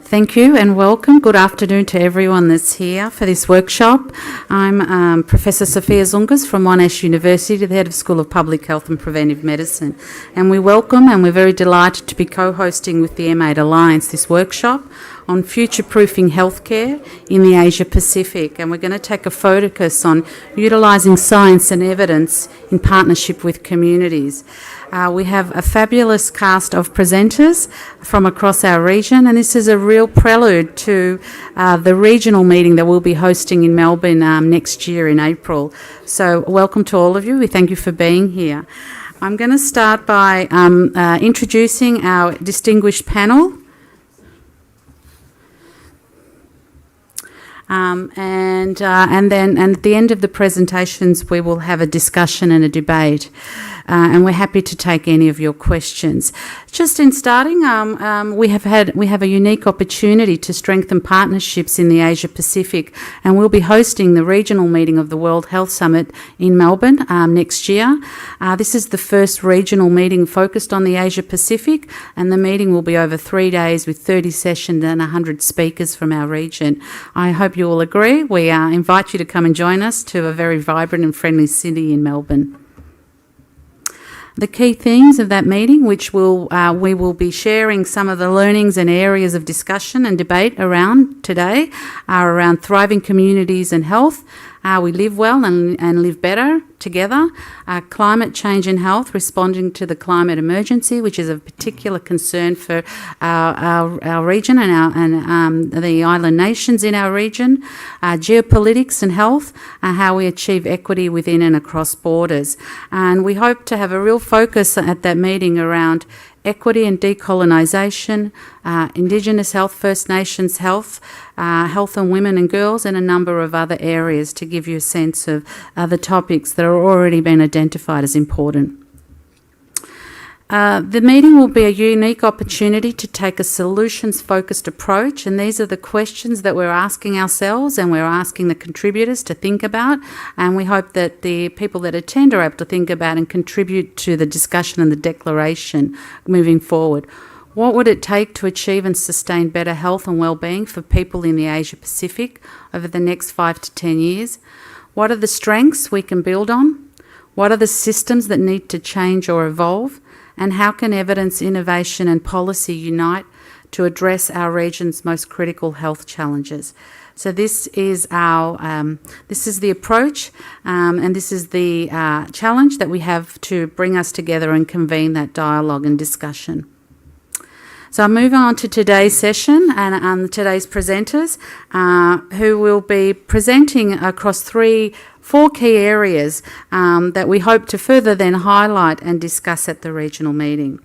Thank you and welcome. Good afternoon to everyone that's here for this workshop. I'm Professor Sophia Zungas from Monash University, the Head of School of Public Health and Preventive Medicine. And we welcome and we're very delighted to be co-hosting with the M8 Alliance this workshop on future-proofing healthcare in the Asia Pacific. And we're going to take a focus on utilising science and evidence in partnership with communities. We have a fabulous cast of presenters from across our region, and this is a real prelude to the regional meeting that we'll be hosting in Melbourne next year in April. So welcome to all of you. We thank you for being here. I'm going to start by introducing our distinguished panel. And then at the end of the presentations we will have a discussion and a debate, and we're happy to take any of your questions. Just in starting, we have a unique opportunity to strengthen partnerships in the Asia Pacific, and we'll be hosting the regional meeting of the World Health Summit in Melbourne next year. This is the first regional meeting focused on the Asia Pacific, and the meeting will be over 3 days with 30 sessions and 100 speakers from our region. I hope you all agree. We invite you to come and join us to a very vibrant and friendly city in Melbourne. The key themes of that meeting, which we will be sharing some of the learnings and areas of discussion and debate around today, are around thriving communities and health, how we live well and live better together, climate change and health, responding to the climate emergency, which is a particular concern for our region and the island nations in our region, geopolitics and health, how we achieve equity within and across borders. And we hope to have a real focus at that meeting around equity and decolonisation, Indigenous health, First Nations health, health on women and girls, and a number of other areas to give you a sense of the topics that are already been identified as important. The meeting will be a unique opportunity to take a solutions-focused approach, and these are the questions that we're asking ourselves and we're asking the contributors to think about, and we hope that the people that attend are able to think about and contribute to the discussion and the declaration moving forward. What would it take to achieve and sustain better health and well-being for people in the Asia Pacific over the next 5 to 10 years? What are the strengths we can build on? What are the systems that need to change or evolve? And how can evidence, innovation and policy unite to address our region's most critical health challenges? So this is the approach, and this is the challenge that we have to bring us together and convene that dialogue and discussion. So I'm moving on to today's session and today's presenters, who will be presenting across 4 key areas that we hope to further then highlight and discuss at the regional meeting.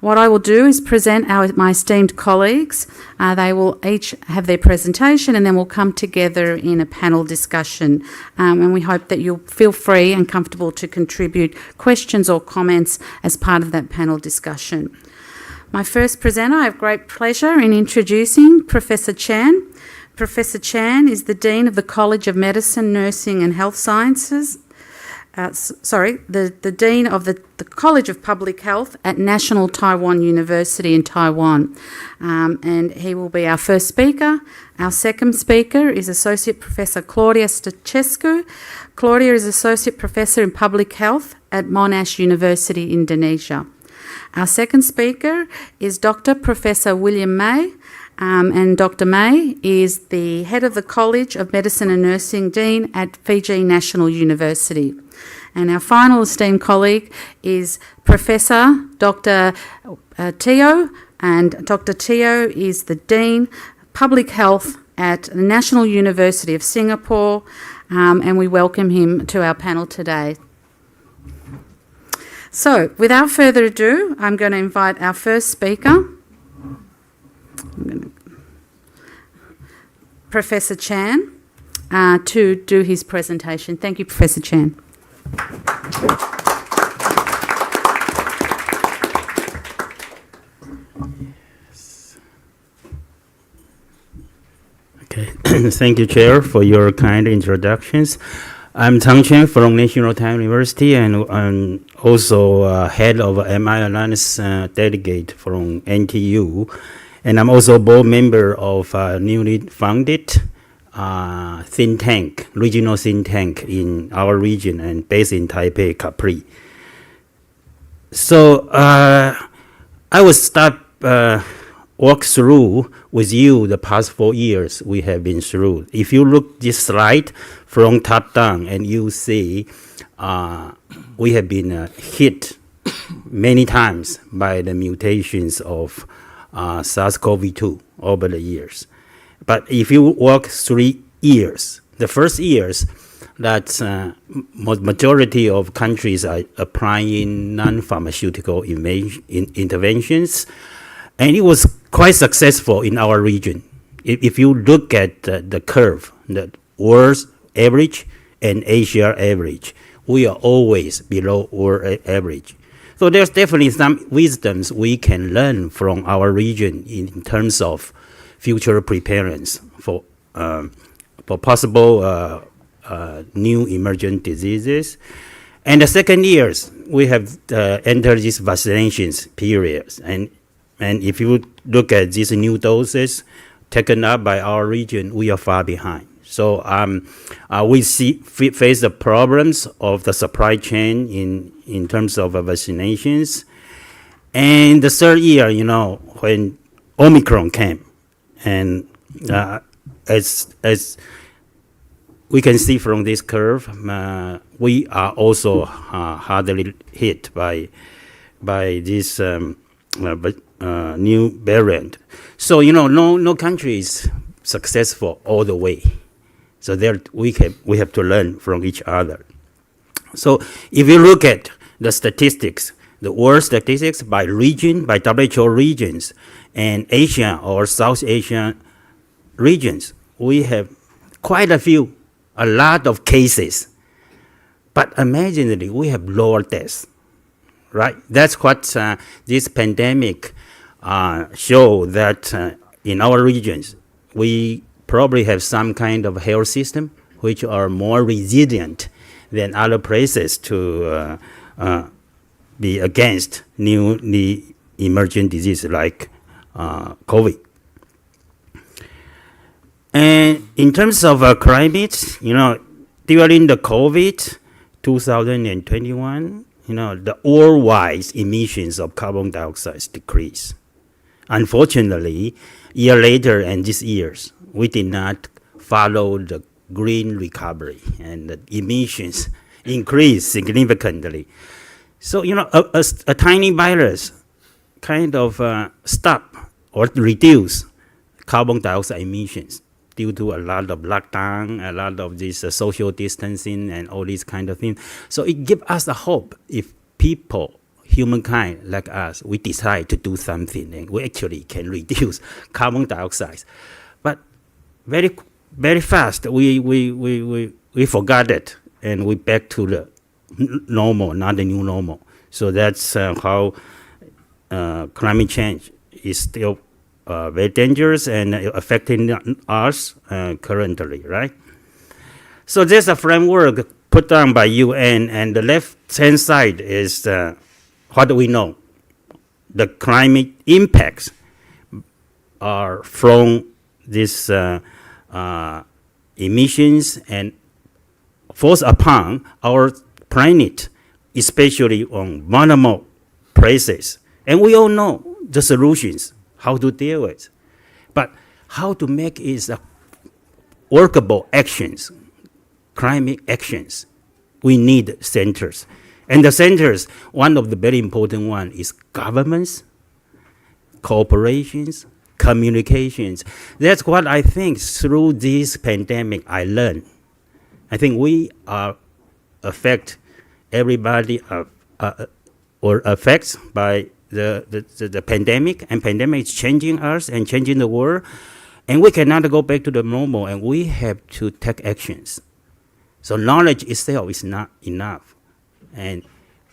What I will do is present my esteemed colleagues. They will each have their presentation and then we'll come together in a panel discussion, and we hope that you'll feel free and comfortable to contribute questions or comments as part of that panel discussion. My first presenter, I have great pleasure in introducing Professor Chan. Professor Chan is the Dean of the College of Medicine, Nursing and Health Sciences. The Dean of the College of Public Health at National Taiwan University in Taiwan. And he will be our first speaker. Our second speaker is Associate Professor Claudia Stănescu. Claudia is Associate Professor in Public Health at Monash University, Indonesia. Our second speaker is Dr. Professor William May, and Dr. May is the Head of the College of Medicine and Nursing Dean at Fiji National University. And our final esteemed colleague is Professor Dr. Teo, and Dr. Teo is the Dean Public Health at the National University of Singapore, and we welcome him to our panel today. So, without further ado, I'm going to invite our first speaker, Professor Chan, to do his presentation. Thank you, Professor Chan. Okay, thank you, Chair, for your kind introductions. I'm Tang Chen from National Taiwan University, and I'm also head of MI Alliance delegate from NTU. And I'm also a board member of a newly founded think tank, regional think tank in our region and based in Taipei, Capri. So I will start walk through with you the past 4 years we have been through. If you look this slide from top down, and you see we have been hit many times by the mutations of SARS-CoV-2 over the years. But if you walk 3 years, the first years, that majority of countries are applying non-pharmaceutical interventions, and it was quite successful in our region. If you look at the curve, the world's average and Asia average, we are always below world average. So there's definitely some wisdoms we can learn from our region in terms of future preparedness for possible new emergent diseases. And the second years, we have entered this vaccinations periods. And if you look at these new doses taken up by our region, we are far behind. So we face the problems of the supply chain in terms of vaccinations. And the third year, when Omicron came, and as we can see from this curve, we are also hardly hit by this new variant. So no country is successful all the way. So there we have to learn from each other. So if you look at the statistics, the world statistics by region, by WHO regions, and Asia or South Asian regions, we have quite a lot of cases. But amazingly, we have lower deaths, right? That's what this pandemic show that in our regions, we probably have some kind of health system which are more resilient than other places to be against newly emergent diseases like COVID. And in terms of climate, during the COVID 2021, the worldwide emissions of carbon dioxide decreased. Unfortunately, a year later and this years, we did not follow the green recovery, and the emissions increased significantly. So, a tiny virus kind of stop or reduce carbon dioxide emissions due to a lot of lockdown, a lot of this social distancing and all these kind of things. So it gives us a hope if people, humankind like us, we decide to do something and we actually can reduce carbon dioxide. But very, very fast, we forgot it and we back to the normal, not the new normal. So that's how climate change is still very dangerous and affecting us currently, right? So there's a framework put down by UN, and the left-hand side is what we know. The climate impacts are from these emissions and force upon our planet, especially on vulnerable places. And we all know the solutions, how to deal with. But how to make it workable actions, climate actions. We need centers. And the centers, one of the very important one is governments, corporations, communications. That's what I think through this pandemic I learned. I think we affect everybody or affects by the pandemic, and pandemic is changing us and changing the world, and we cannot go back to the normal, and we have to take actions. So knowledge itself is not enough, and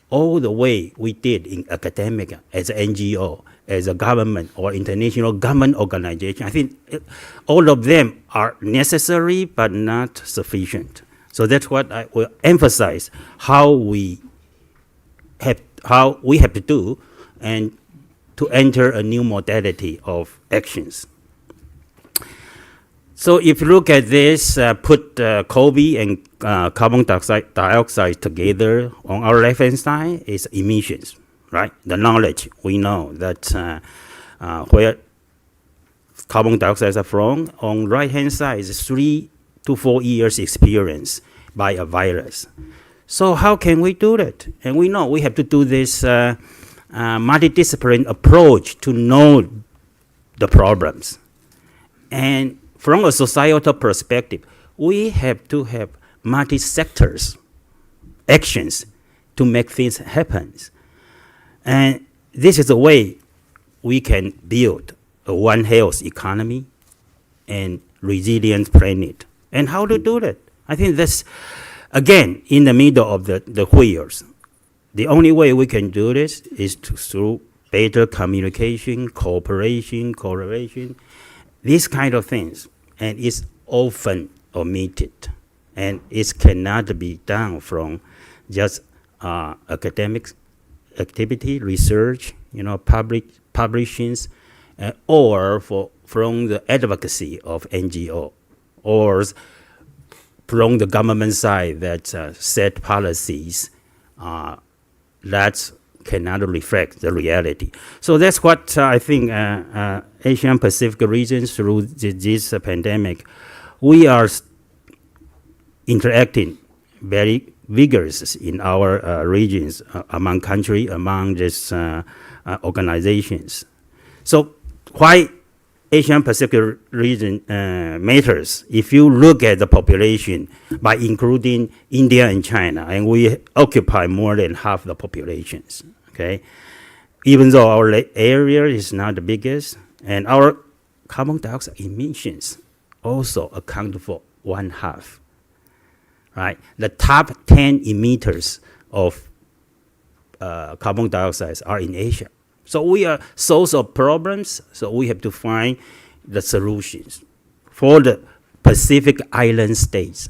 all the way we did in academic, as an NGO, as a government or international government organization, I think all of them are necessary but not sufficient. So that's what I will emphasize, how we have to do, and to enter a new modality of actions. So if you look at this, put COVID and carbon dioxide together, on our left-hand side is emissions, right? The knowledge, we know that where carbon dioxide are from. On right-hand side is 3 to 4 years experience by a virus. So how can we do that? And we know we have to do this multidisciplinary approach to know the problems. And from a societal perspective, we have to have multi-sectors actions to make things happen. And this is a way we can build a One Health economy and resilient planet. And how to do that? I think that's, again, in the middle of the wheels. The only way we can do this is through better communication, cooperation, collaboration, these kind of things. And it's often omitted. And it cannot be done from just academic activity, research, publishings, or from the advocacy of NGO, or from the government side that set policies that cannot reflect the reality. So that's what I think Asian Pacific region through this pandemic, we are interacting very vigorous in our regions, among country, among these organizations. So why Asian Pacific region matters? If you look at the population by including India and China, and we occupy more than half the populations, okay? Even though our area is not the biggest, and our carbon dioxide emissions also account for 1/2. Right? The top 10 emitters of carbon dioxide are in Asia. So we are source of problems, so we have to find the solutions. For the Pacific Island states,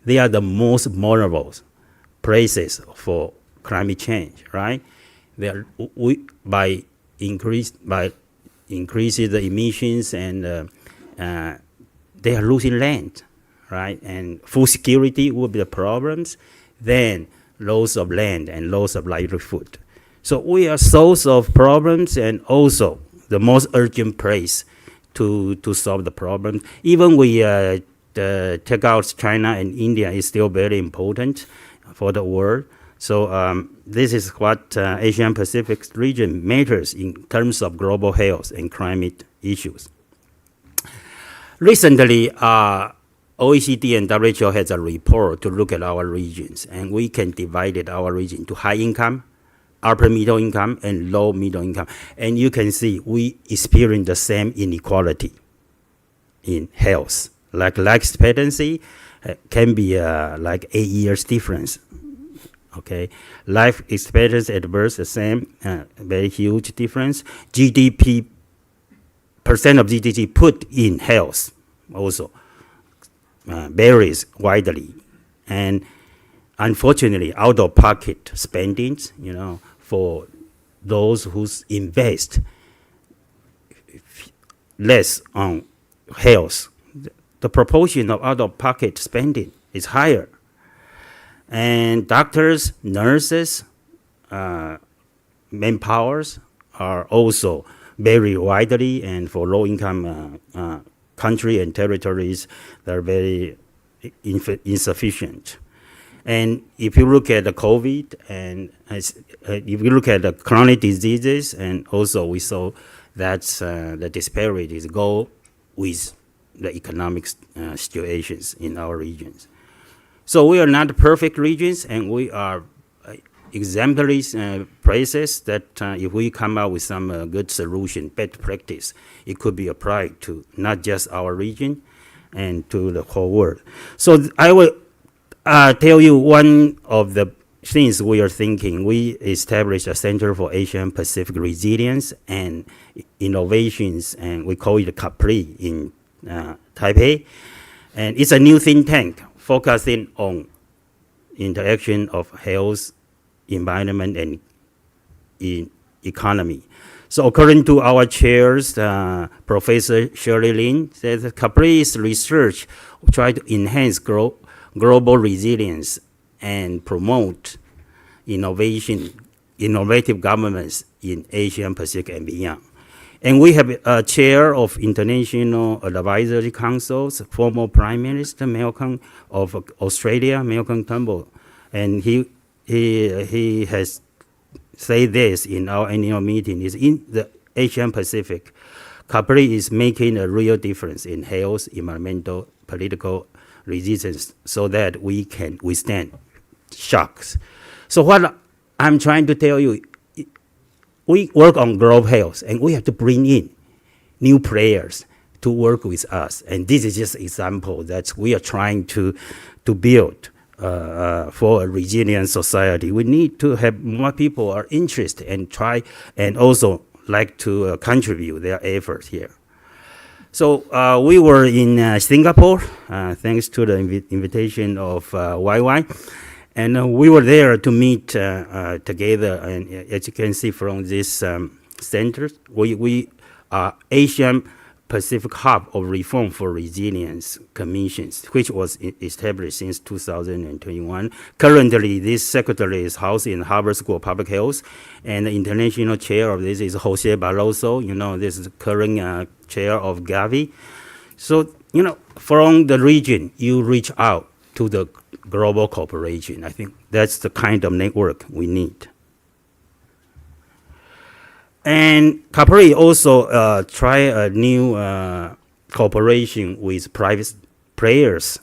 they are the most vulnerable places for climate change, right? By increasing the emissions, and they are losing land. Right, and food security will be the problems, then loss of land and loss of livelihood. So we are source of problems and also the most urgent place to solve the problem. Even we take out China and India is still very important for the world. So this is what Asian Pacific region matters in terms of global health and climate issues. Recently, OECD and WHO has a report to look at our regions, and we can divide our region to high income, upper middle income, and low middle income. And you can see we experience the same inequality in health. Like life expectancy can be like 8 years difference. Okay, life expectancy at birth the same, very huge difference. GDP, percent of GDP put in health also varies widely, and unfortunately, out-of-pocket spendings, for those who invest less on health, the proportion of out-of-pocket spending is higher. And doctors, nurses, manpowers are also very widely, and for low-income country and territories, they're very insufficient. And if you look at the COVID, and if you look at the chronic diseases, and also we saw that the disparities go with the economic situations in our regions. So we are not perfect regions, and we are exemplary places that if we come out with some good solution, best practice, it could be applied to not just our region and to the whole world. So I will tell you one of the things we are thinking. We established a Center for Asian Pacific Resilience and Innovations, and we call it CAPRI in Taipei. And it's a new think tank focusing on interaction of health, environment, and in economy. So according to our chairs, Professor Shirley Lin, that Capri's research try to enhance global resilience and promote innovative governments in Asian Pacific and beyond. And we have a chair of International Advisory Councils, former Prime Minister Malcolm of Australia, Malcolm Turnbull, and he has said this in our annual meeting: is in the Asian Pacific, Capri is making a real difference in health, environmental, political resistance, so that we can withstand shocks. So what I'm trying to tell you, we work on global health, and we have to bring in new players to work with us. And this is just an example that we are trying to build for a resilient society. We need to have more people are interested and try and also like to contribute their efforts here. So we were in Singapore, thanks to the invitation of YY. And we were there to meet together, and as you can see from this center, we are Asian Pacific Hub of Reform for Resilience Commissions, which was established since 2021. Currently, this secretary is housed in Harvard School of Public Health, and the international chair of this is Jose Barroso. This is the current chair of Gavi. So, from the region, you reach out to the global cooperation. I think that's the kind of network we need. And Capri also try a new cooperation with private players,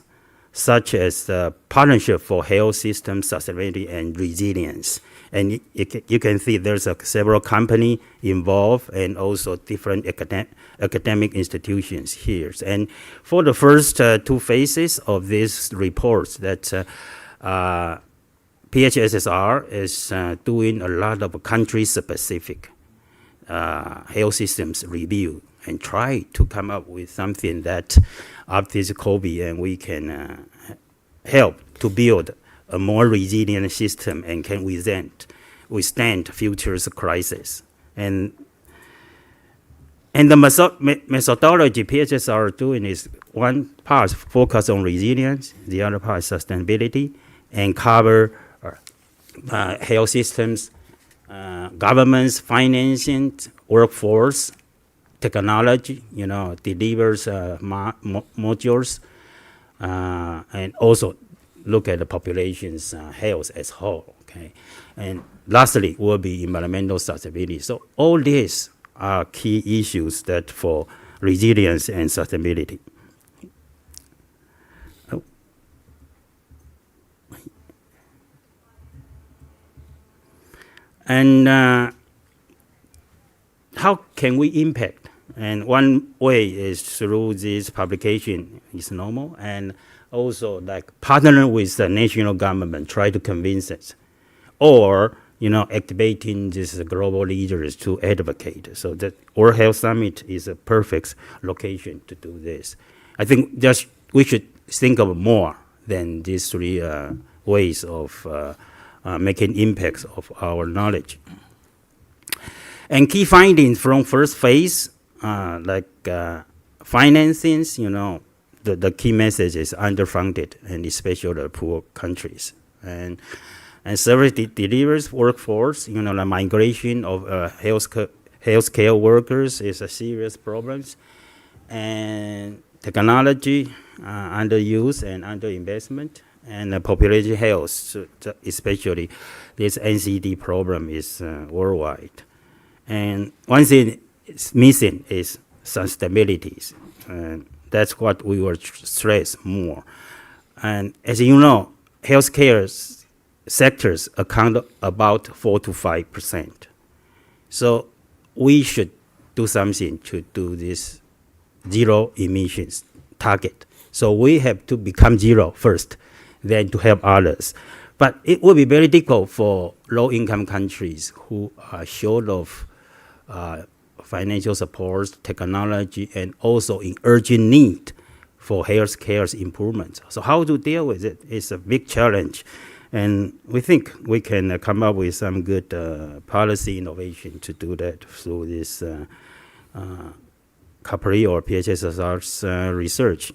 such as the Partnership for Health System Sustainability and Resilience. And you can see there's several companies involved and also different academic institutions here. And for the first two phases of this report, that PHSSR is doing a lot of country-specific health systems review and try to come up with something that after this COVID, and we can help to build a more resilient system and can withstand future crises. And the methodology PHS are doing is one part focus on resilience, the other part sustainability, and cover health systems, governments, financing, workforce, technology, delivers modules, and also look at the population's health as whole. Okay, and lastly will be environmental sustainability. So all these are key issues that for resilience and sustainability. And how can we impact? And one way is through this publication is normal, and also like partnering with the national government, try to convince us, or activating these global leaders to advocate. So that World Health Summit is a perfect location to do this. I think just we should think of more than these three ways of making impacts of our knowledge. And key findings from first phase, financings, the key message is underfunded, and especially the poor countries. And service delivers workforce, the migration of healthcare workers is a serious problem. And technology, underuse and underinvestment, and population health, so especially this NCD problem is worldwide. And one thing is missing is sustainability. And that's what we will stress more. And as you know, healthcare sectors account about 4 to 5%. So we should do something to do this zero emissions target. So we have to become zero first, then to help others. But it will be very difficult for low-income countries who are short of financial support, technology, and also in urgent need for healthcare improvements. So how to deal with it is a big challenge. And we think we can come up with some good policy innovation to do that through this CAPRI or PHSSR's research.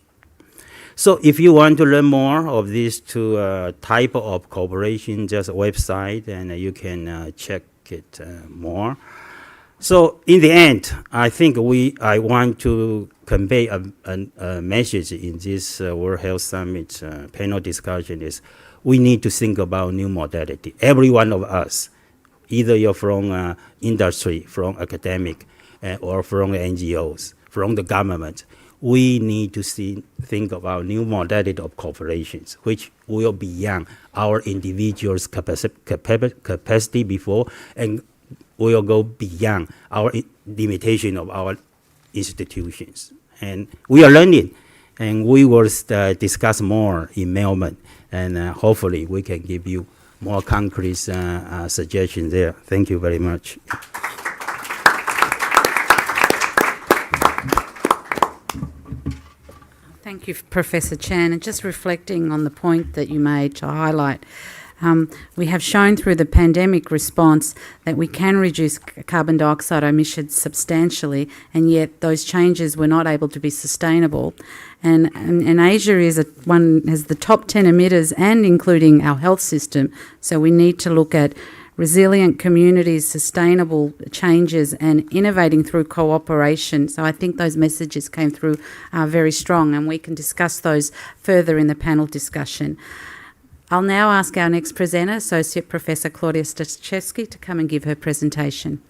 So if you want to learn more of these two type of cooperation, just a website, and you can check it more. So in the end, I think I want to convey a message in this World Health Summit panel discussion is we need to think about new modality. Every one of us, either you're from industry, from academic, or from NGOs, from the government, we need to think about new modality of cooperations, which will beyond our individuals' capacity before, and will go beyond our limitation of our institutions. And we are learning, and we will discuss more in Melbourne, and hopefully we can give you more concrete suggestions there. Thank you very much. Thank you, Professor Chan. And just reflecting on the point that you made to highlight, we have shown through the pandemic response that we can reduce carbon dioxide emissions substantially, and yet those changes were not able to be sustainable. And Asia has the top 10 emitters, and including our health system. So we need to look at resilient communities, sustainable changes, and innovating through cooperation. So I think those messages came through very strong, and we can discuss those further in the panel discussion. I'll now ask our next presenter, Associate Professor Claudia Staszewski, to come and give her presentation.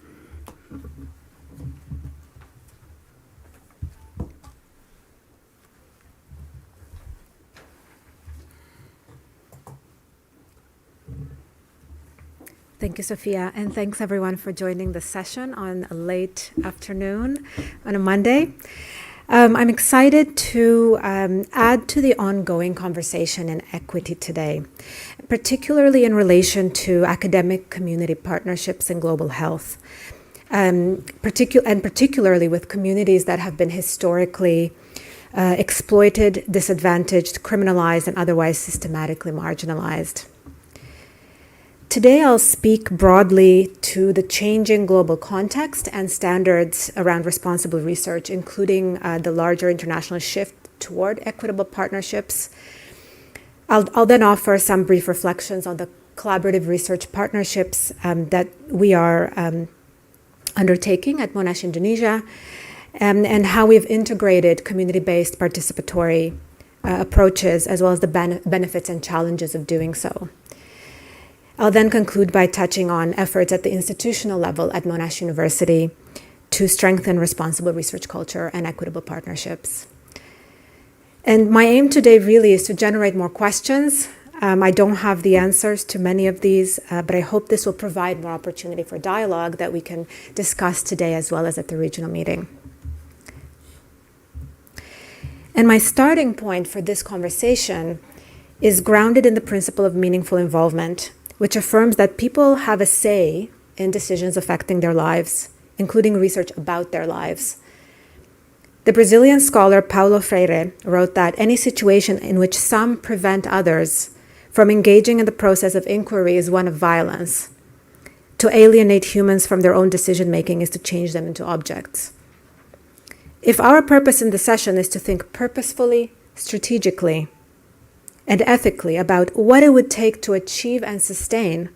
Thank you, Sophia, and thanks everyone for joining the session on a late afternoon on a Monday. I'm excited to add to the ongoing conversation in equity today, particularly in relation to academic community partnerships in global health, and particularly with communities that have been historically exploited, disadvantaged, criminalized, and otherwise systematically marginalized. Today, I'll speak broadly to the changing global context and standards around responsible research, including the larger international shift toward equitable partnerships. I'll then offer some brief reflections on the collaborative research partnerships that we are undertaking at Monash Indonesia, and how we've integrated community-based participatory approaches, as well as the benefits and challenges of doing so. I'll then conclude by touching on efforts at the institutional level at Monash University to strengthen responsible research culture and equitable partnerships. And my aim today really is to generate more questions. I don't have the answers to many of these, but I hope this will provide more opportunity for dialogue that we can discuss today as well as at the regional meeting. And my starting point for this conversation is grounded in the principle of meaningful involvement, which affirms that people have a say in decisions affecting their lives, including research about their lives. The Brazilian scholar Paulo Freire wrote that any situation in which some prevent others from engaging in the process of inquiry is one of violence. To alienate humans from their own decision-making is to change them into objects. If our purpose in the session is to think purposefully, strategically, and ethically about what it would take to achieve and sustain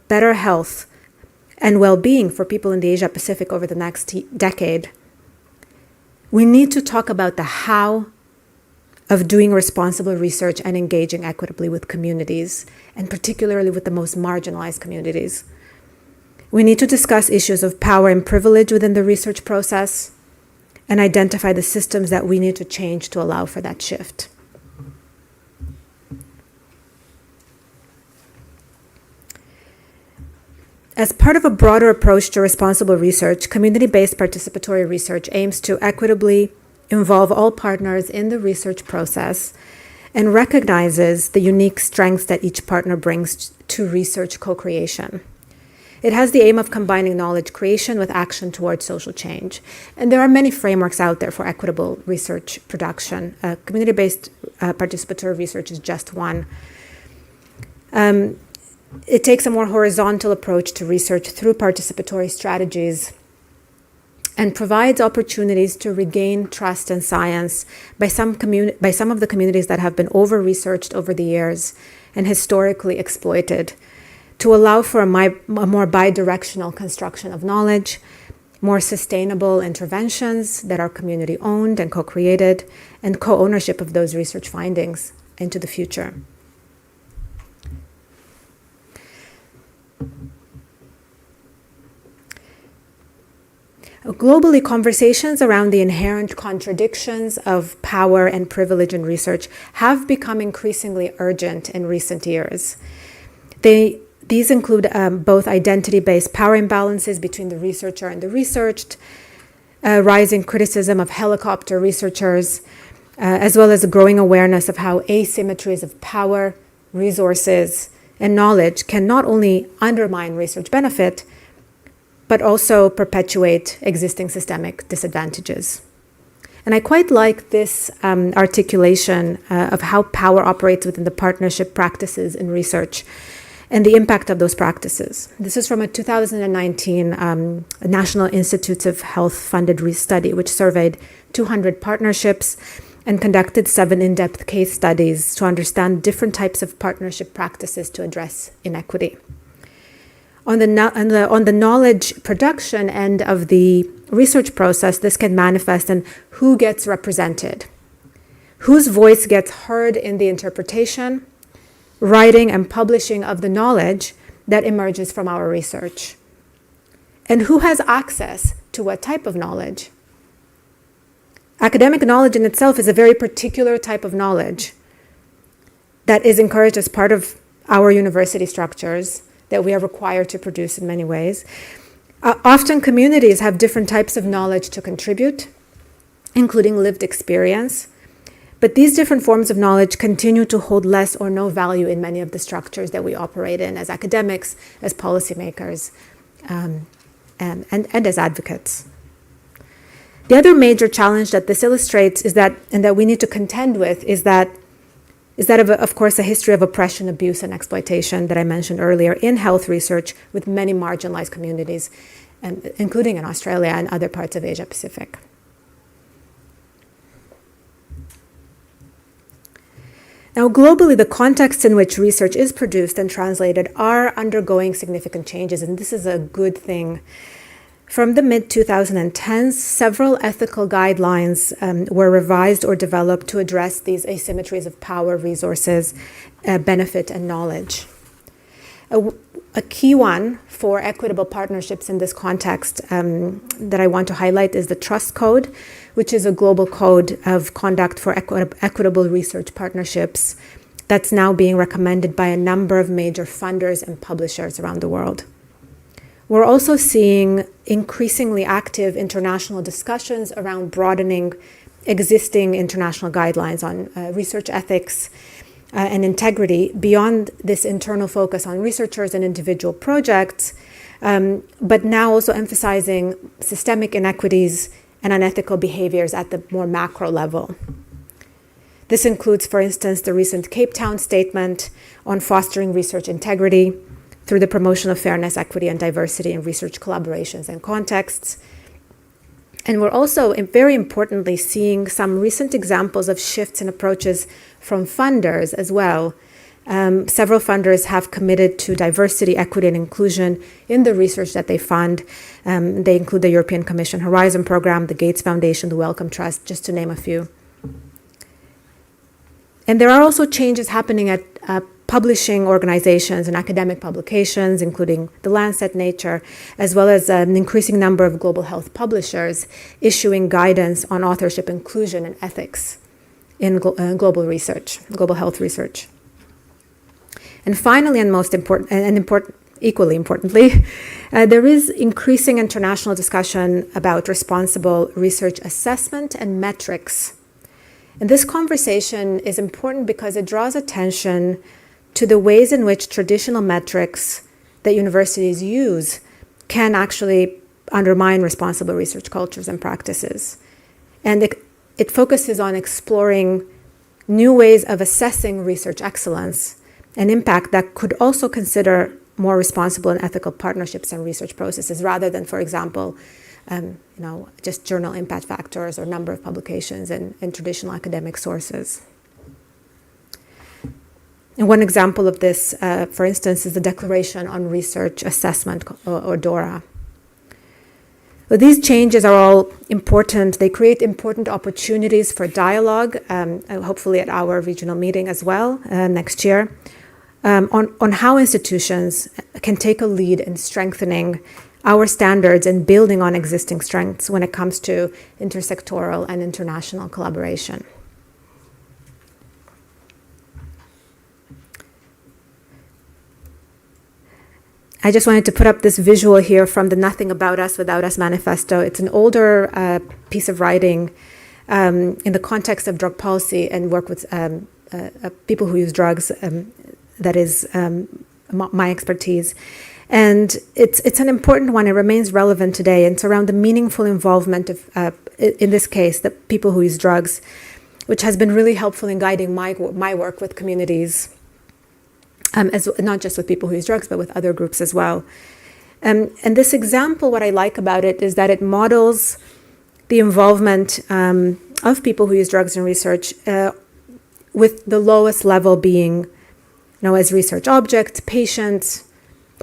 better health and well-being for people in the Asia-Pacific over the next decade, we need to talk about the how of doing responsible research and engaging equitably with communities, and particularly with the most marginalized communities. We need to discuss issues of power and privilege within the research process and identify the systems that we need to change to allow for that shift. As part of a broader approach to responsible research, community-based participatory research aims to equitably involve all partners in the research process and recognizes the unique strengths that each partner brings to research co-creation. It has the aim of combining knowledge creation with action towards social change. And there are many frameworks out there for equitable research production. Community-based participatory research is just one. It takes a more horizontal approach to research through participatory strategies and provides opportunities to regain trust in science by some of the communities that have been over-researched over the years and historically exploited, to allow for a more bidirectional construction of knowledge, more sustainable interventions that are community-owned and co-created, and co-ownership of those research findings into the future. Globally, conversations around the inherent contradictions of power and privilege in research have become increasingly urgent in recent years. These include both identity-based power imbalances between the researcher and the researched, rising criticism of helicopter researchers, as well as a growing awareness of how asymmetries of power, resources, and knowledge can not only undermine research benefit, but also perpetuate existing systemic disadvantages. And I quite like this articulation of how power operates within the partnership practices in research and the impact of those practices. This is from a 2019 National Institutes of Health funded study, which surveyed 200 partnerships and conducted 7 in-depth case studies to understand different types of partnership practices to address inequity. On the knowledge production end of the research process, this can manifest in who gets represented, whose voice gets heard in the interpretation, writing, and publishing of the knowledge that emerges from our research, and who has access to what type of knowledge. Academic knowledge in itself is a very particular type of knowledge that is encouraged as part of our university structures that we are required to produce in many ways. Often communities have different types of knowledge to contribute, including lived experience, but these different forms of knowledge continue to hold less or no value in many of the structures that we operate in as academics, as policymakers, and as advocates. The other major challenge that this illustrates is that, and that we need to contend with, is that of course, a history of oppression, abuse, and exploitation that I mentioned earlier in health research with many marginalized communities, including in Australia and other parts of Asia Pacific. Now, globally, the contexts in which research is produced and translated are undergoing significant changes, and this is a good thing. From the mid-2010s, several ethical guidelines were revised or developed to address these asymmetries of power, resources, benefit, and knowledge. A key one for equitable partnerships in this context that I want to highlight is the Trust Code, which is a global code of conduct for equitable research partnerships that's now being recommended by a number of major funders and publishers around the world. We're also seeing increasingly active international discussions around broadening existing international guidelines on research ethics and integrity beyond this internal focus on researchers and individual projects, but now also emphasizing systemic inequities and unethical behaviors at the more macro level. This includes, for instance, the recent Cape Town statement on fostering research integrity through the promotion of fairness, equity, and diversity in research collaborations and contexts. And we're also, very importantly, seeing some recent examples of shifts in approaches from funders as well. Several funders have committed to diversity, equity, and inclusion in the research that they fund. They include the European Commission Horizon Program, the Gates Foundation, the Wellcome Trust, just to name a few. And there are also changes happening at publishing organizations and academic publications, including The Lancet, Nature, as well as an increasing number of global health publishers issuing guidance on authorship inclusion and ethics in global research, global health research. And finally, and equally importantly, there is increasing international discussion about responsible research assessment and metrics. And this conversation is important because it draws attention to the ways in which traditional metrics that universities use can actually undermine responsible research cultures and practices. And it focuses on exploring new ways of assessing research excellence and impact that could also consider more responsible and ethical partnerships and research processes rather than, for example, just journal impact factors or number of publications in traditional academic sources. And one example of this, for instance, is the Declaration on Research Assessment, or DORA. But these changes are all important. They create important opportunities for dialogue, hopefully at our regional meeting as well next year, on how institutions can take a lead in strengthening our standards and building on existing strengths when it comes to intersectoral and international collaboration. I just wanted to put up this visual here from the Nothing About Us Without Us manifesto. It's an older piece of writing in the context of drug policy and work with people who use drugs. That is my expertise. And it's an important one. It remains relevant today. And it's around the meaningful involvement of, in this case, the people who use drugs, which has been really helpful in guiding my work with communities. As not just with people who use drugs, but with other groups as well. And this example, what I like about it is that it models the involvement of people who use drugs in research, with the lowest level being, as research objects, patients,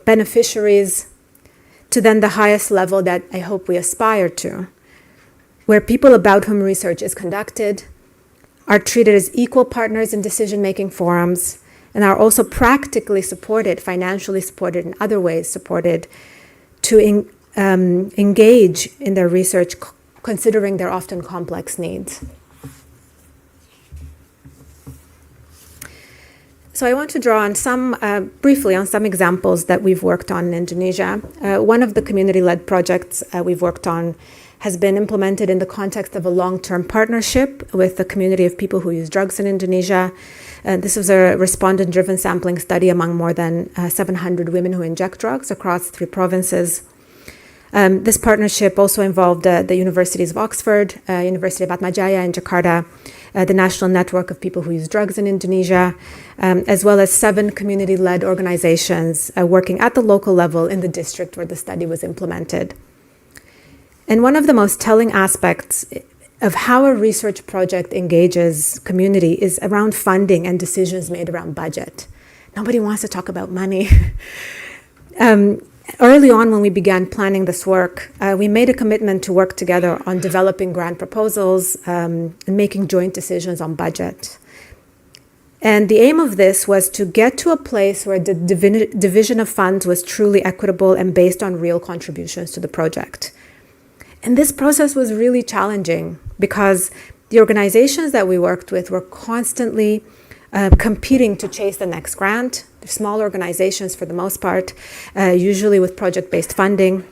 beneficiaries, to then the highest level that I hope we aspire to, where people about whom research is conducted are treated as equal partners in decision-making forums, and are also practically supported, financially supported, in other ways supported, to engage in their research, considering their often complex needs. So I want to draw on briefly on some examples that we've worked on in Indonesia. One of the community-led projects we've worked on has been implemented in the context of a long-term partnership with the community of people who use drugs in Indonesia. This was a respondent-driven sampling study among more than 700 women who inject drugs across 3 provinces. This partnership also involved the universities of Oxford, University of Atmajaya in Jakarta, the National Network of People Who Use Drugs in Indonesia, as well as 7 community-led organizations working at the local level in the district where the study was implemented. And one of the most telling aspects of how a research project engages community is around funding and decisions made around budget. Nobody wants to talk about money. Early on, when we began planning this work, we made a commitment to work together on developing grant proposals and making joint decisions on budget. And the aim of this was to get to a place where the division of funds was truly equitable and based on real contributions to the project. And this process was really challenging because the organizations that we worked with were constantly competing to chase the next grant. They're small organizations for the most part, usually with project-based funding.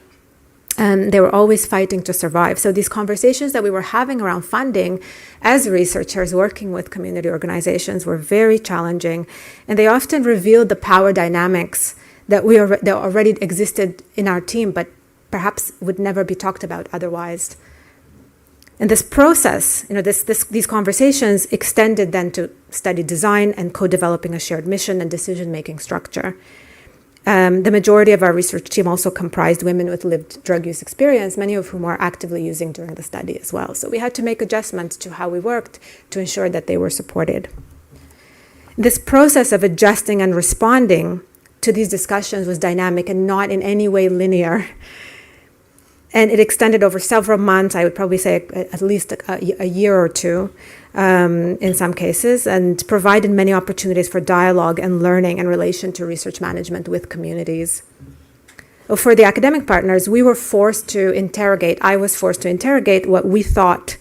They were always fighting to survive. So these conversations that we were having around funding as researchers working with community organizations were very challenging. And they often revealed the power dynamics that already existed in our team, but perhaps would never be talked about otherwise. And this process, these conversations extended then to study design and co-developing a shared mission and decision-making structure. The majority of our research team also comprised women with lived drug use experience, many of whom are actively using during the study as well. So we had to make adjustments to how we worked to ensure that they were supported. This process of adjusting and responding to these discussions was dynamic and not in any way linear. And it extended over several months, I would probably say at least a year or two in some cases, and provided many opportunities for dialogue and learning in relation to research management with communities. For the academic partners, I was forced to interrogate what we thought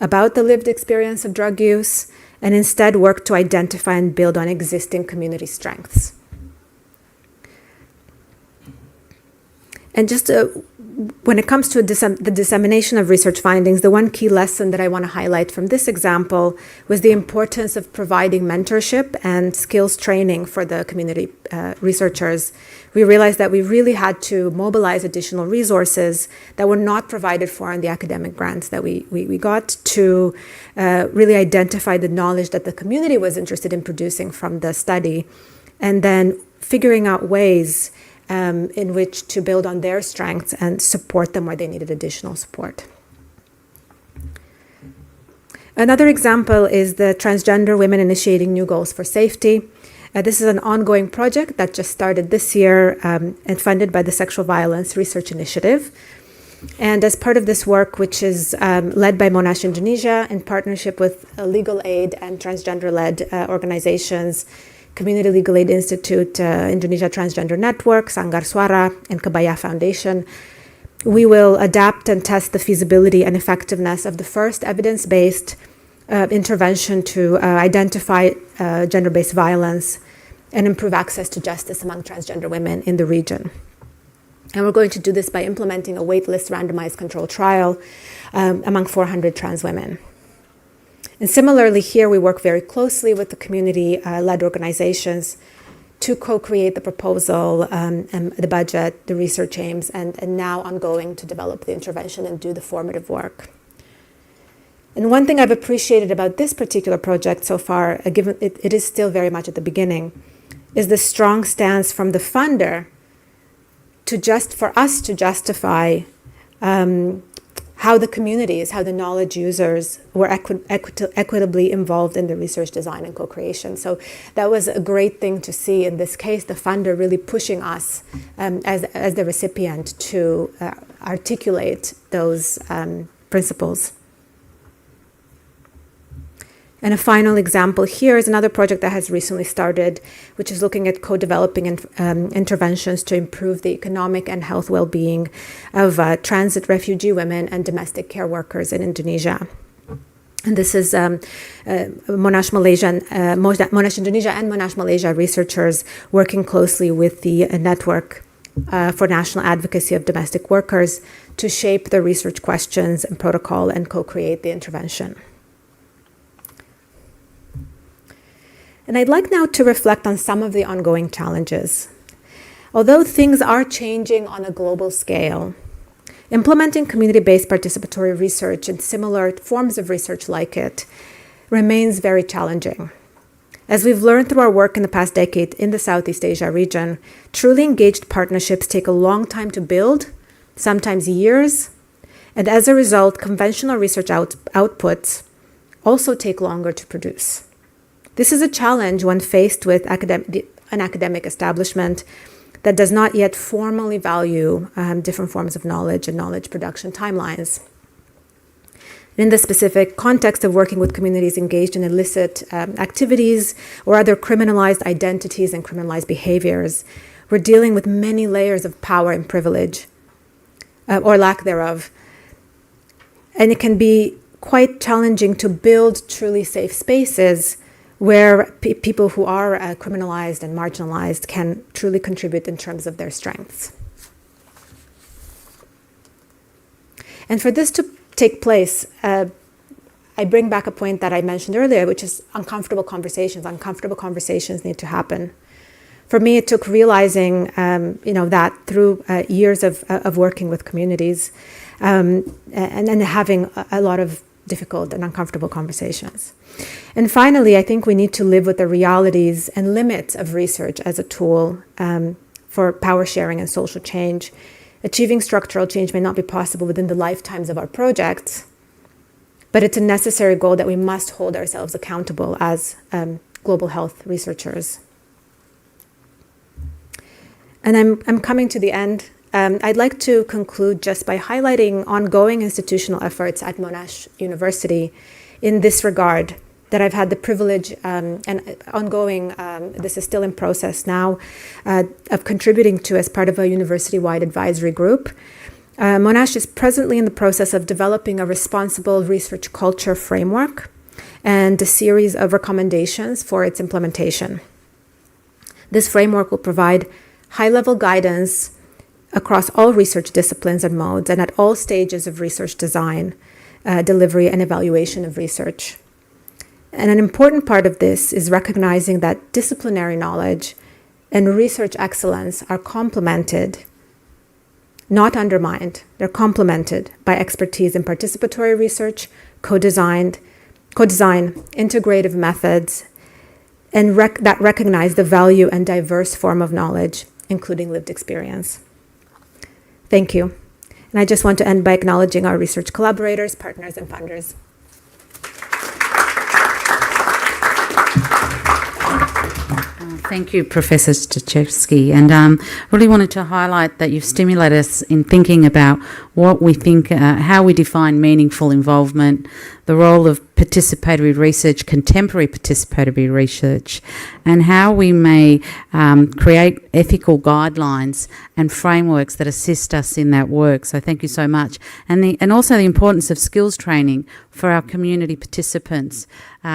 about the lived experience of drug use, and instead work to identify and build on existing community strengths. And just when it comes to the dissemination of research findings, the one key lesson that I want to highlight from this example was the importance of providing mentorship and skills training for the community researchers. We realized that we really had to mobilize additional resources that were not provided for in the academic grants that we got to really identify the knowledge that the community was interested in producing from the study and then figuring out ways in which to build on their strengths and support them where they needed additional support. Another example is the transgender women initiating new goals for safety. This is an ongoing project that just started this year and funded by the Sexual Violence Research Initiative. And as part of this work, which is led by Monash Indonesia in partnership with legal aid and transgender-led organizations, Community Legal Aid Institute, Indonesia Transgender Network, Sanggar Suara, and Kebaya Foundation, we will adapt and test the feasibility and effectiveness of the first evidence-based intervention to identify gender-based violence and improve access to justice among transgender women in the region. And we're going to do this by implementing a waitlist randomized control trial among 400 trans women. And similarly, here we work very closely with the community-led organizations to co-create the proposal, and the budget, the research aims, and now ongoing to develop the intervention and do the formative work. And one thing I've appreciated about this particular project so far, given it is still very much at the beginning, is the strong stance from the funder for us to justify how the communities, how the knowledge users were equitably involved in the research design and co-creation. So that was a great thing to see in this case, the funder really pushing us as the recipient to articulate those principles. And a final example here is another project that has recently started, which is looking at co-developing interventions to improve the economic and health well-being of transit refugee women and domestic care workers in Indonesia. And this is Monash Indonesia and Monash Malaysia researchers working closely with the Network for National Advocacy of Domestic Workers to shape the research questions and protocol and co-create the intervention. And I'd like now to reflect on some of the ongoing challenges. Although things are changing on a global scale, implementing community-based participatory research and similar forms of research like it remains very challenging. As we've learned through our work in the past decade in the Southeast Asia region, truly engaged partnerships take a long time to build, sometimes years, and as a result, conventional research outputs also take longer to produce. This is a challenge when faced with an academic establishment that does not yet formally value different forms of knowledge and knowledge production timelines. In the specific context of working with communities engaged in illicit activities or other criminalized identities and criminalized behaviors, we're dealing with many layers of power and privilege, or lack thereof. And it can be quite challenging to build truly safe spaces where people who are criminalized and marginalized can truly contribute in terms of their strengths. And for this to take place, I bring back a point that I mentioned earlier, which is uncomfortable conversations. Uncomfortable conversations need to happen. For me, it took realizing, that through years of working with communities and having a lot of difficult and uncomfortable conversations. And finally, I think we need to live with the realities and limits of research as a tool for power sharing and social change. Achieving structural change may not be possible within the lifetimes of our projects, but it's a necessary goal that we must hold ourselves accountable as global health researchers. And I'm coming to the end. I'd like to conclude just by highlighting ongoing institutional efforts at Monash University in this regard that I've had the privilege and ongoing, this is still in process now, of contributing to as part of a university-wide advisory group. Monash is presently in the process of developing a responsible research culture framework and a series of recommendations for its implementation. This framework will provide high-level guidance across all research disciplines and modes and at all stages of research design, delivery, and evaluation of research. And an important part of this is recognizing that disciplinary knowledge and research excellence are complemented, not undermined. They're complemented by expertise in participatory research, co-design, integrative methods, and that recognize the value and diverse form of knowledge, including lived experience. Thank you. And I just want to end by acknowledging our research collaborators, partners, and funders. Thank you, Professor Stachewski. And really wanted to highlight that you've stimulated us in thinking about what we think, how we define meaningful involvement, the role of participatory research, contemporary participatory research, and how we may create ethical guidelines and frameworks that assist us in that work. So thank you so much. And also the importance of skills training for our community participants.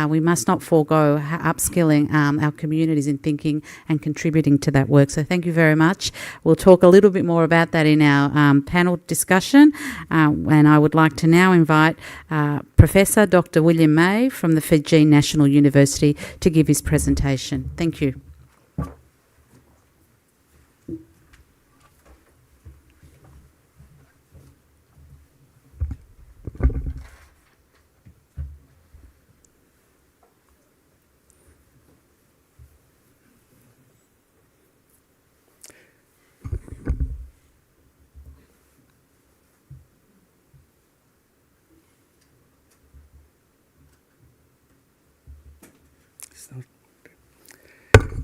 We must not forego upskilling our communities in thinking and contributing to that work. So thank you very much. We'll talk a little bit more about that in our panel discussion. And I would like to now invite Professor Dr. William May from the Fiji National University to give his presentation. Thank you.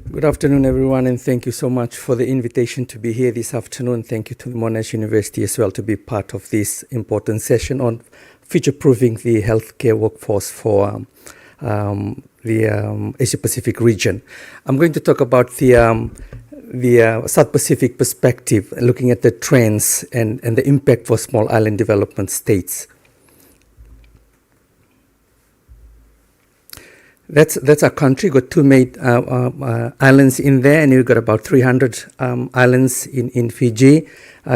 Good afternoon, everyone, and thank you so much for the invitation to be here this afternoon. Thank you to Monash University as well to be part of this important session on future-proofing the healthcare workforce for the Asia-Pacific region. I'm going to talk about the South Pacific perspective, looking at the trends and the impact for small island development states. That's our country. Got two main islands in there, and we've got about 300 islands in Fiji,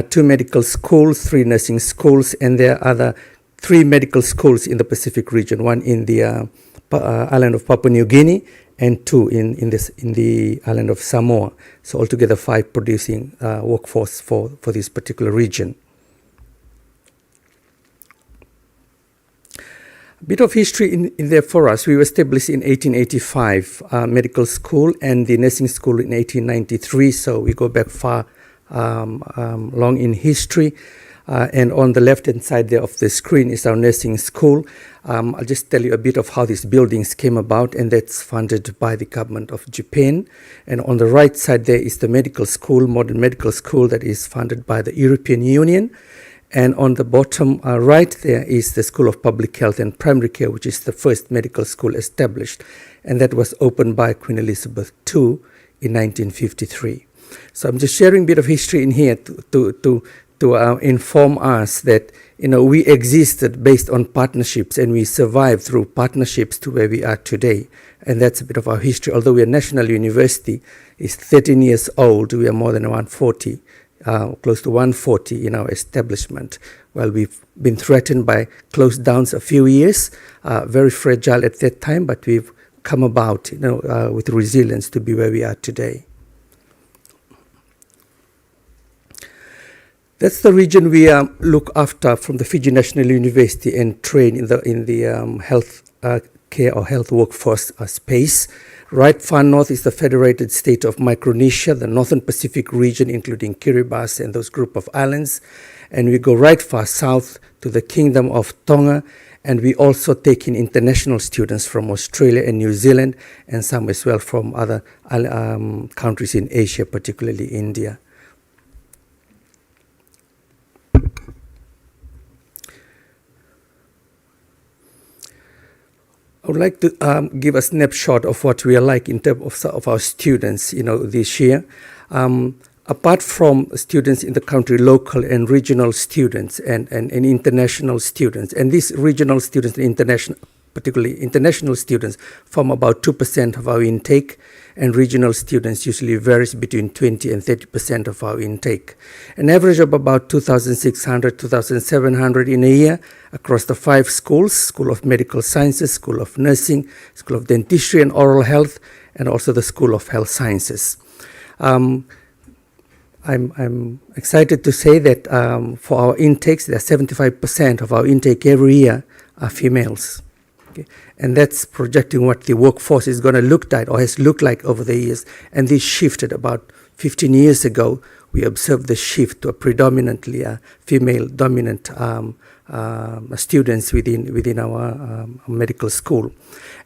2 medical schools, 3 nursing schools, and there are other 3 medical schools in the Pacific region, one in the island of Papua New Guinea and 2 in the island of Samoa. So altogether 5 producing workforce for this particular region. A bit of history in there for us. We were established in 1885, medical school and the nursing school in 1893, so we go back far long in history. And on the left-hand side there of the screen is our nursing school. I'll just tell you a bit of how these buildings came about, and that's funded by the government of Japan. And on the right side there is the medical school, modern medical school, that is funded by the European Union. And on the bottom right there is the School of Public Health and Primary Care, which is the first medical school established. And that was opened by Queen Elizabeth II in 1953. So I'm just sharing a bit of history in here to inform us that, you know, we existed based on partnerships and we survived through partnerships to where we are today. And that's a bit of our history. Although we're a national university, it's 13 years old, we are more than 140. Close to 140 in our establishment. Well, we've been threatened by closed downs a few years, very fragile at that time, but we've come about, with resilience to be where we are today. That's the region we look after from the Fiji National University and train in the health care or health workforce space. Right far north is the Federated State of Micronesia, the Northern Pacific region, including Kiribati and those group of islands. And we go right far south to the Kingdom of Tonga, and we also take in international students from Australia and New Zealand, and some as well from other countries in Asia, particularly India. I would like to give a snapshot of what we are like in terms of our students, this year. Apart from students in the country, local and regional students and international students, and these regional students, particularly international students, form about 2% of our intake, and regional students usually varies between 20 and 30% of our intake. An average of about 2,600, 2,700 in a year across the 5 schools: School of Medical Sciences, School of Nursing, School of Dentistry and Oral Health, and also the School of Health Sciences. I'm excited to say that for our intakes, 75% of our intake every year are females. Okay. And that's projecting what the workforce is going to look like or has looked like over the years. And this shifted about 15 years ago. We observed the shift to a predominantly female-dominant students within our medical school.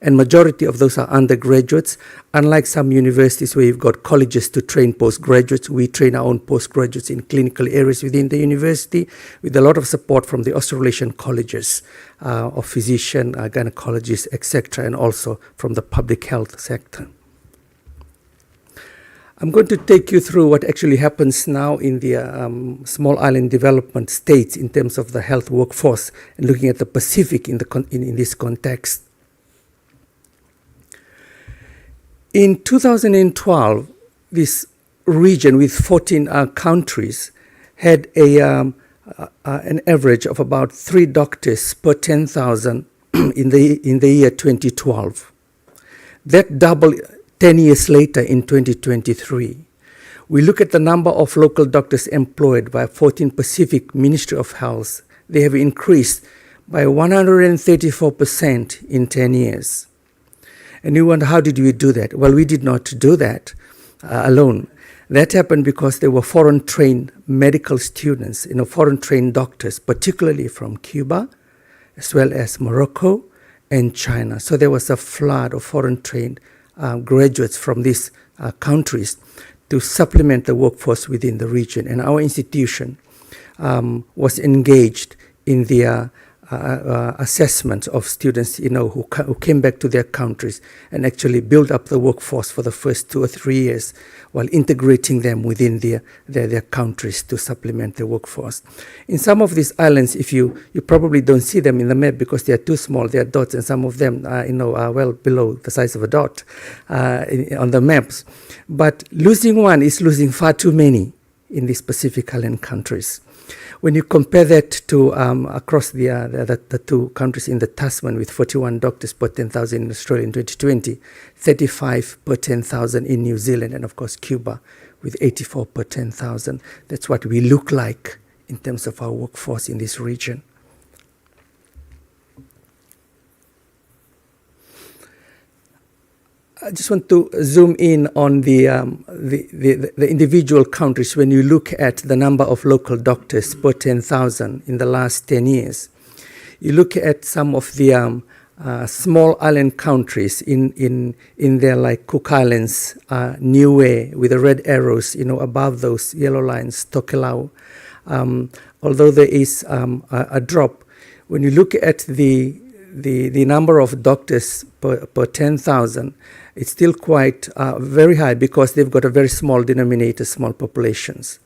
And majority of those are undergraduates. Unlike some universities where you've got colleges to train postgraduates, we train our own postgraduates in clinical areas within the university with a lot of support from the Australasian colleges of physician, gynecologists, etc., and also from the public health sector. I'm going to take you through what actually happens now in the small island development states in terms of the health workforce and looking at the Pacific in this context. In 2012, this region with 14 countries had an average of about 3 doctors per 10,000 in the year 2012. That doubled 10 years later in 2023. We look at the number of local doctors employed by 14 Pacific Ministry of Health. They have increased by 134% in 10 years. And you wonder, how did we do that? Well, we did not do that alone. That happened because there were foreign-trained medical students, foreign-trained doctors, particularly from Cuba, as well as Morocco and China. So there was a flood of foreign-trained graduates from these countries to supplement the workforce within the region. And our institution was engaged in the assessment of students, who came back to their countries and actually build up the workforce for the first 2 or 3 years while integrating them within their countries to supplement the workforce. In some of these islands, if you probably don't see them in the map because they are too small, they are dots, and some of them are well below the size of a dot on the maps. But losing one is losing far too many in these Pacific Island countries. When you compare that to across the two countries in the Tasman with 41 doctors per 10,000 in Australia in 2020, 35 per 10,000 in New Zealand, and of course Cuba with 84 per 10,000. That's what we look like in terms of our workforce in this region. I just want to zoom in on the individual countries. When you look at the number of local doctors per 10,000 in the last 10 years, you look at some of the small island countries in there, like Cook Islands, Niue, with the red arrows, above those yellow lines, Tokelau. Although there is a drop, when you look at the number of doctors per 10,000, it's still quite very high because they've got a very small denominator, small populations.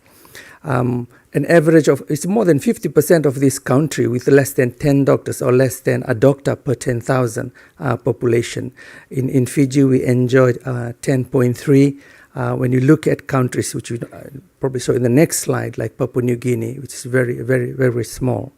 An average of, it's more than 50% of this country with less than 10 doctors or less than a doctor per 10,000 population. In Fiji, we enjoyed 10.3. When you look at countries, which we probably saw in the next slide, like Papua New Guinea, which is very, very, very small.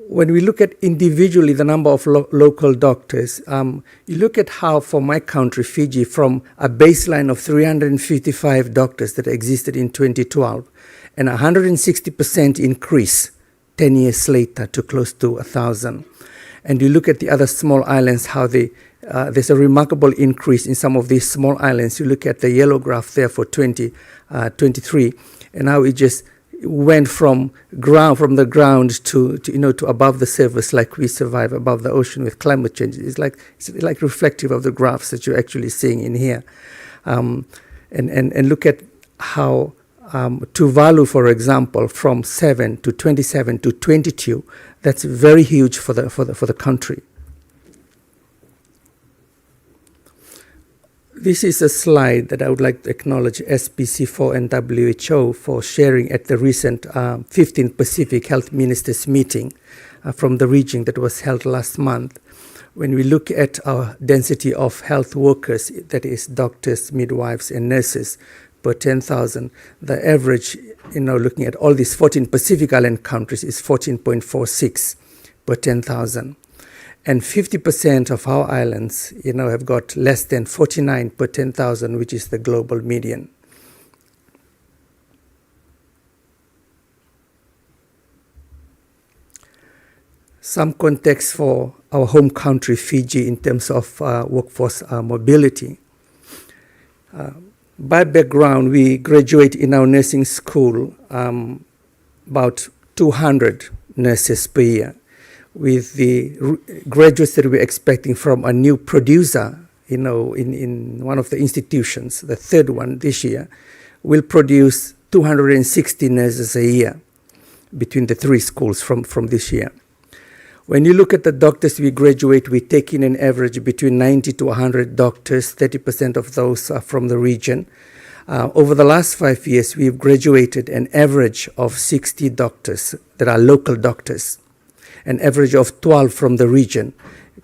When we look at individually the number of local doctors, you look at how for my country, Fiji, from a baseline of 355 doctors that existed in 2012, and 160% increase 10 years later to close to 1,000. And you look at the other small islands, how there's a remarkable increase in some of these small islands. You look at the yellow graph there for 2023, and how it just went from the ground to above the surface, like we survive above the ocean with climate change. It's like reflective of the graphs that you're actually seeing in here, and look at how Tuvalu, for example, from 7 to 27 to 22. That's very huge for the country. This is a slide that I would like to acknowledge SPC4 and WHO for sharing at the recent 15th Pacific Health Ministers meeting from the region that was held last month. When we look at our density of health workers, that is doctors, midwives, and nurses per 10,000, the average, looking at all these 14 Pacific Island countries is 14.46 per 10,000. And 50% of our islands, have got less than 49 per 10,000, which is the global median. some context for our home country, Fiji, in terms of workforce mobility. By background, we graduate in our nursing school about 200 nurses per year, with the graduates that we're expecting from a new producer, in one of the institutions, the third one this year, will produce 260 nurses a year between the three schools from this year. When you look at the doctors we graduate, we take in an average between 90 to 100 doctors, 30% of those are from the region. Over the last 5 years, we've graduated an average of 60 doctors that are local doctors, an average of 12 from the region.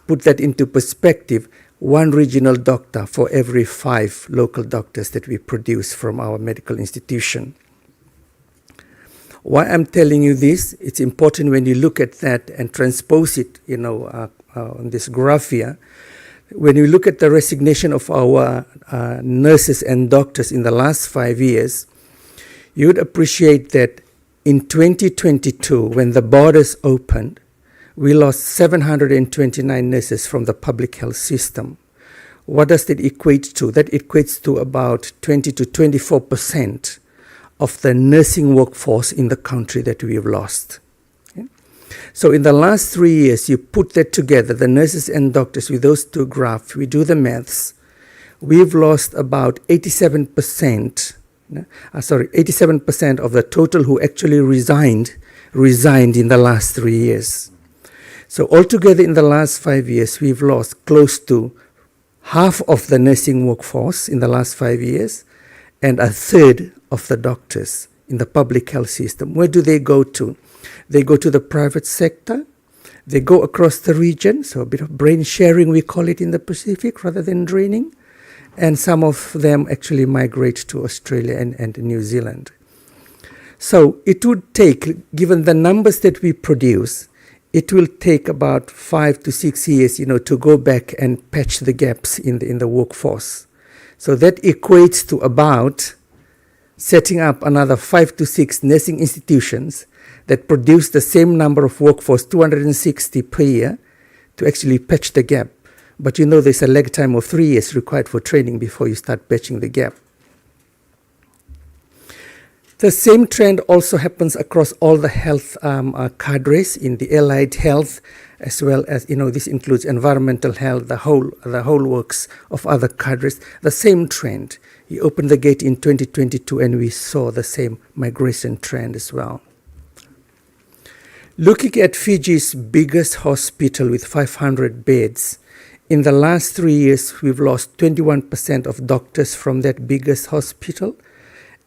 Put that into perspective, one regional doctor for every 5 local doctors that we produce from our medical institution. Why I'm telling you this, it's important when you look at that and transpose it, on this graph here. When you look at the resignation of our nurses and doctors in the last 5 years, you would appreciate that in 2022, when the borders opened, we lost 729 nurses from the public health system. What does that equate to? That equates to about 20 to 24% of the nursing workforce in the country that we have lost. Okay? So in the last 3 years, you put that together, the nurses and doctors with those two graphs, we do the maths, we've lost about 87% of the total who actually resigned in the last 3 years. So altogether in the last 5 years, we've lost close to half of the nursing workforce in the last 5 years and a third of the doctors in the public health system. Where do they go to? They go to the private sector. They go across the region, so a bit of brain sharing, we call it in the Pacific, rather than draining. And some of them actually migrate to Australia and New Zealand. So it would take, given the numbers that we produce, it will take about 5 to 6 years, to go back and patch the gaps in the workforce. So that equates to about setting up another 5 to 6 nursing institutions that produce the same number of workforce, 260 per year, to actually patch the gap. But there's a lag time of 3 years required for training before you start patching the gap. The same trend also happens across all the health cadres in the allied health, as well as, this includes environmental health, the whole works of other cadres. The same trend. You opened the gate in 2022 and we saw the same migration trend as well. Looking at Fiji's biggest hospital with 500 beds, in the last 3 years, we've lost 21% of doctors from that biggest hospital,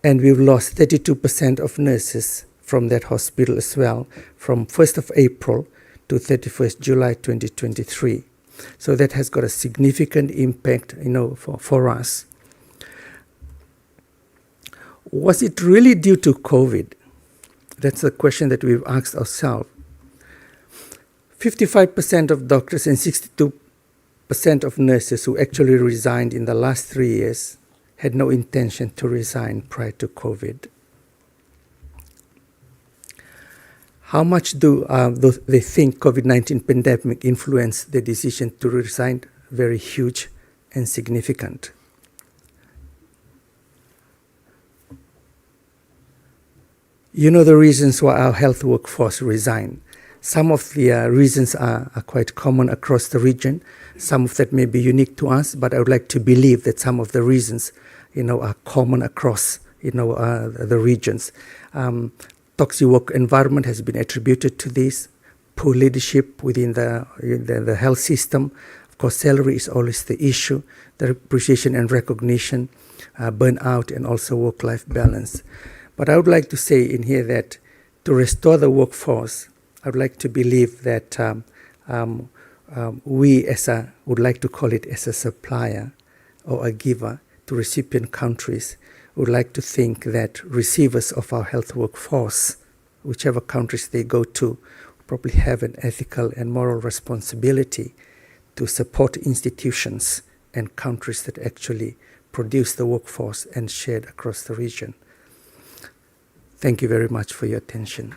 and we've lost 32% of nurses from that hospital as well, from 1st of April to 31st July 2023. So that has got a significant impact, for us. Was it really due to COVID? That's the question that we've asked ourselves. 55% of doctors and 62% of nurses who actually resigned in the last 3 years had no intention to resign prior to COVID. How much do they think COVID-19 pandemic influenced the decision to resign? Very huge and significant. The reasons why our health workforce resign. Some of the reasons are quite common across the region. Some of that may be unique to us, but I would like to believe that some of the reasons, are common across, the regions. Toxic work environment has been attributed to this. Poor leadership within the health system. Of course, salary is always the issue. The appreciation and recognition, burnout, and also work-life balance. But I would like to say in here that to restore the workforce, I would like to believe that we would like to call it as a supplier or a giver to recipient countries, would like to think that receivers of our health workforce, whichever countries they go to, probably have an ethical and moral responsibility to support institutions and countries that actually produce the workforce and share it across the region. Thank you very much for your attention.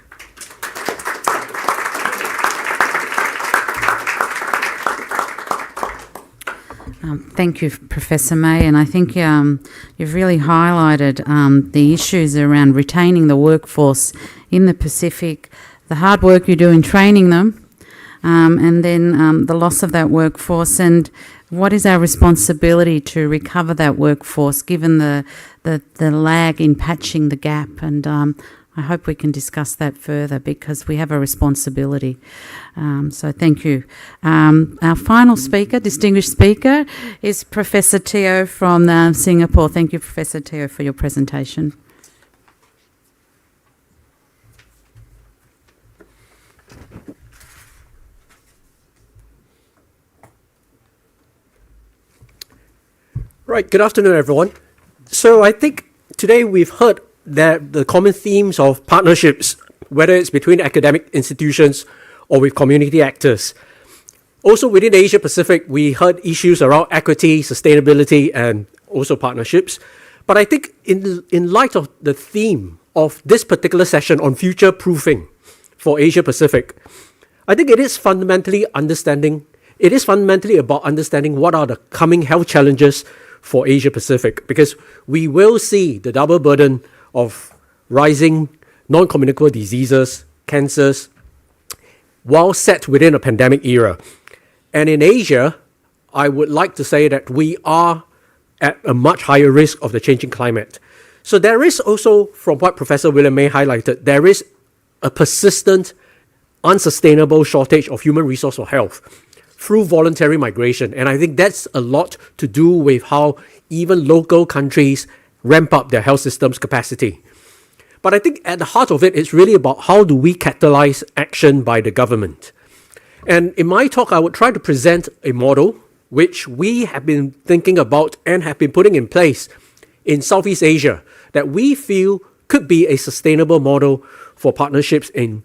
Thank you, Professor May, and I think you've really highlighted the issues around retaining the workforce in the Pacific, the hard work you do in training them, and then the loss of that workforce, and what is our responsibility to recover that workforce given the lag in patching the gap. And I hope we can discuss that further because we have a responsibility. So thank you. Our final speaker, distinguished speaker, is Professor Teo from Singapore. Thank you, Professor Teo, for your presentation. Right, good afternoon, everyone. So I think today we've heard that the common themes of partnerships, whether it's between academic institutions or with community actors. Also within Asia Pacific, we heard issues around equity, sustainability, and also partnerships. But I think in light of the theme of this particular session on future proofing for Asia Pacific, I think it is fundamentally about understanding what are the coming health challenges for Asia Pacific, because we will see the double burden of rising non-communicable diseases, cancers, while set within a pandemic era. And in Asia, I would like to say that we are at a much higher risk of the changing climate. So there is also, from what Professor William May highlighted, there is a persistent, unsustainable shortage of human resource for health through voluntary migration. And I think that's a lot to do with how even local countries ramp up their health systems capacity. But I think at the heart of it, it's really about how do we catalyze action by the government. And in my talk, I would try to present a model which we have been thinking about and have been putting in place in Southeast Asia that we feel could be a sustainable model for partnerships in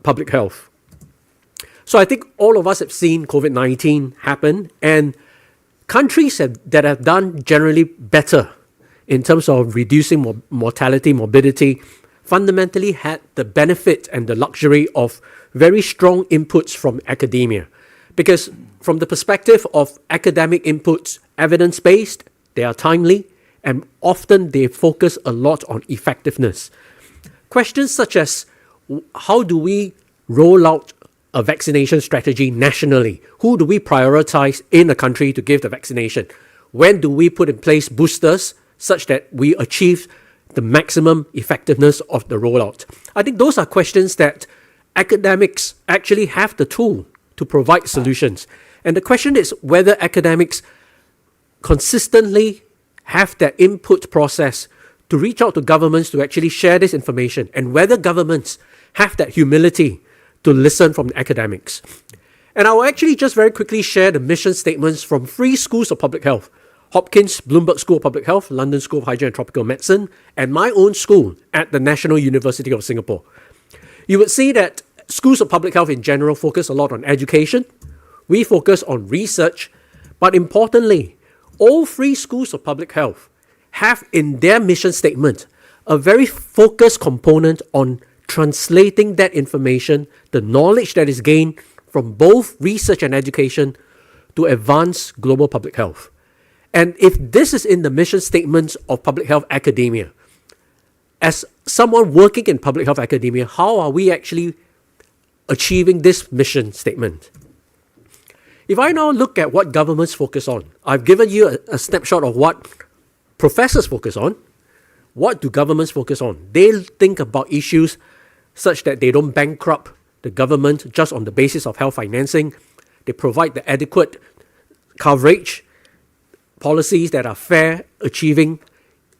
public health. So I think all of us have seen COVID-19 happen, and countries that have done generally better in terms of reducing mortality, morbidity, fundamentally had the benefit and the luxury of very strong inputs from academia. Because from the perspective of academic inputs, evidence-based, they are timely, and often they focus a lot on effectiveness. Questions such as, how do we roll out a vaccination strategy nationally? Who do we prioritize in a country to give the vaccination? When do we put in place boosters such that we achieve the maximum effectiveness of the rollout? I think those are questions that academics actually have the tool to provide solutions. And the question is whether academics consistently have that input process to reach out to governments to actually share this information, and whether governments have that humility to listen from the academics. And I will actually just very quickly share the mission statements from 3 schools of public health: Hopkins, Bloomberg School of Public Health, London School of Hygiene and Tropical Medicine, and my own school at the National University of Singapore. You would see that schools of public health in general focus a lot on education. We focus on research, but importantly, all 3 schools of public health have in their mission statement a very focused component on translating that information, the knowledge that is gained from both research and education, to advance global public health. And if this is in the mission statements of public health academia, as someone working in public health academia, how are we actually achieving this mission statement? If I now look at what governments focus on, I've given you a snapshot of what professors focus on. What do governments focus on? They think about issues such that they don't bankrupt the government just on the basis of health financing. They provide the adequate coverage, policies that are fair, achieving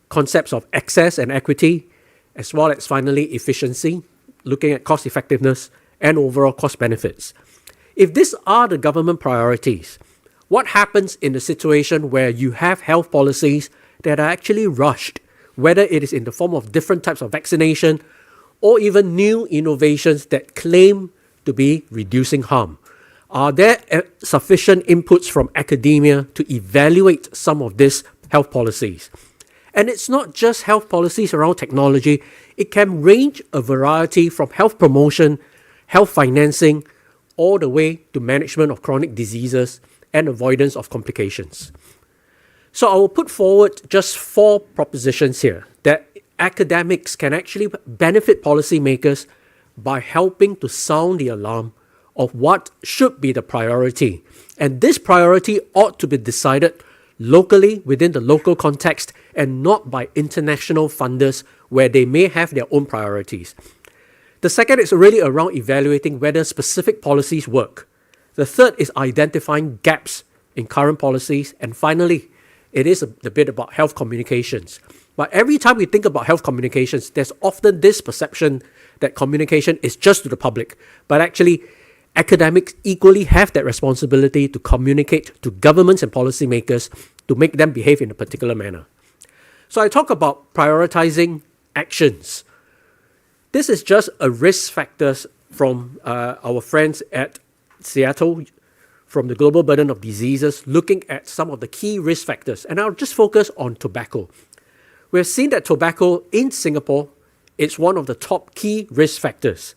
concepts of access and equity, as well as finally efficiency, looking at cost effectiveness and overall cost benefits. If these are the government priorities, what happens in the situation where you have health policies that are actually rushed, whether it is in the form of different types of vaccination or even new innovations that claim to be reducing harm? Are there sufficient inputs from academia to evaluate some of these health policies? And it's not just health policies around technology. It can range a variety from health promotion, health financing, all the way to management of chronic diseases and avoidance of complications. So I will put forward just 4 propositions here that academics can actually benefit policymakers by helping to sound the alarm of what should be the priority. And this priority ought to be decided locally within the local context and not by international funders where they may have their own priorities. The second is really around evaluating whether specific policies work. The third is identifying gaps in current policies. And finally, it is the bit about health communications. But every time we think about health communications, there's often this perception that communication is just to the public. But actually, academics equally have that responsibility to communicate to governments and policymakers to make them behave in a particular manner. So I talk about prioritizing actions. This is just a risk factors from our friends at Seattle, from the Global Burden of Diseases, looking at some of the key risk factors. And I'll just focus on tobacco. We've seen that tobacco in Singapore is one of the top key risk factors.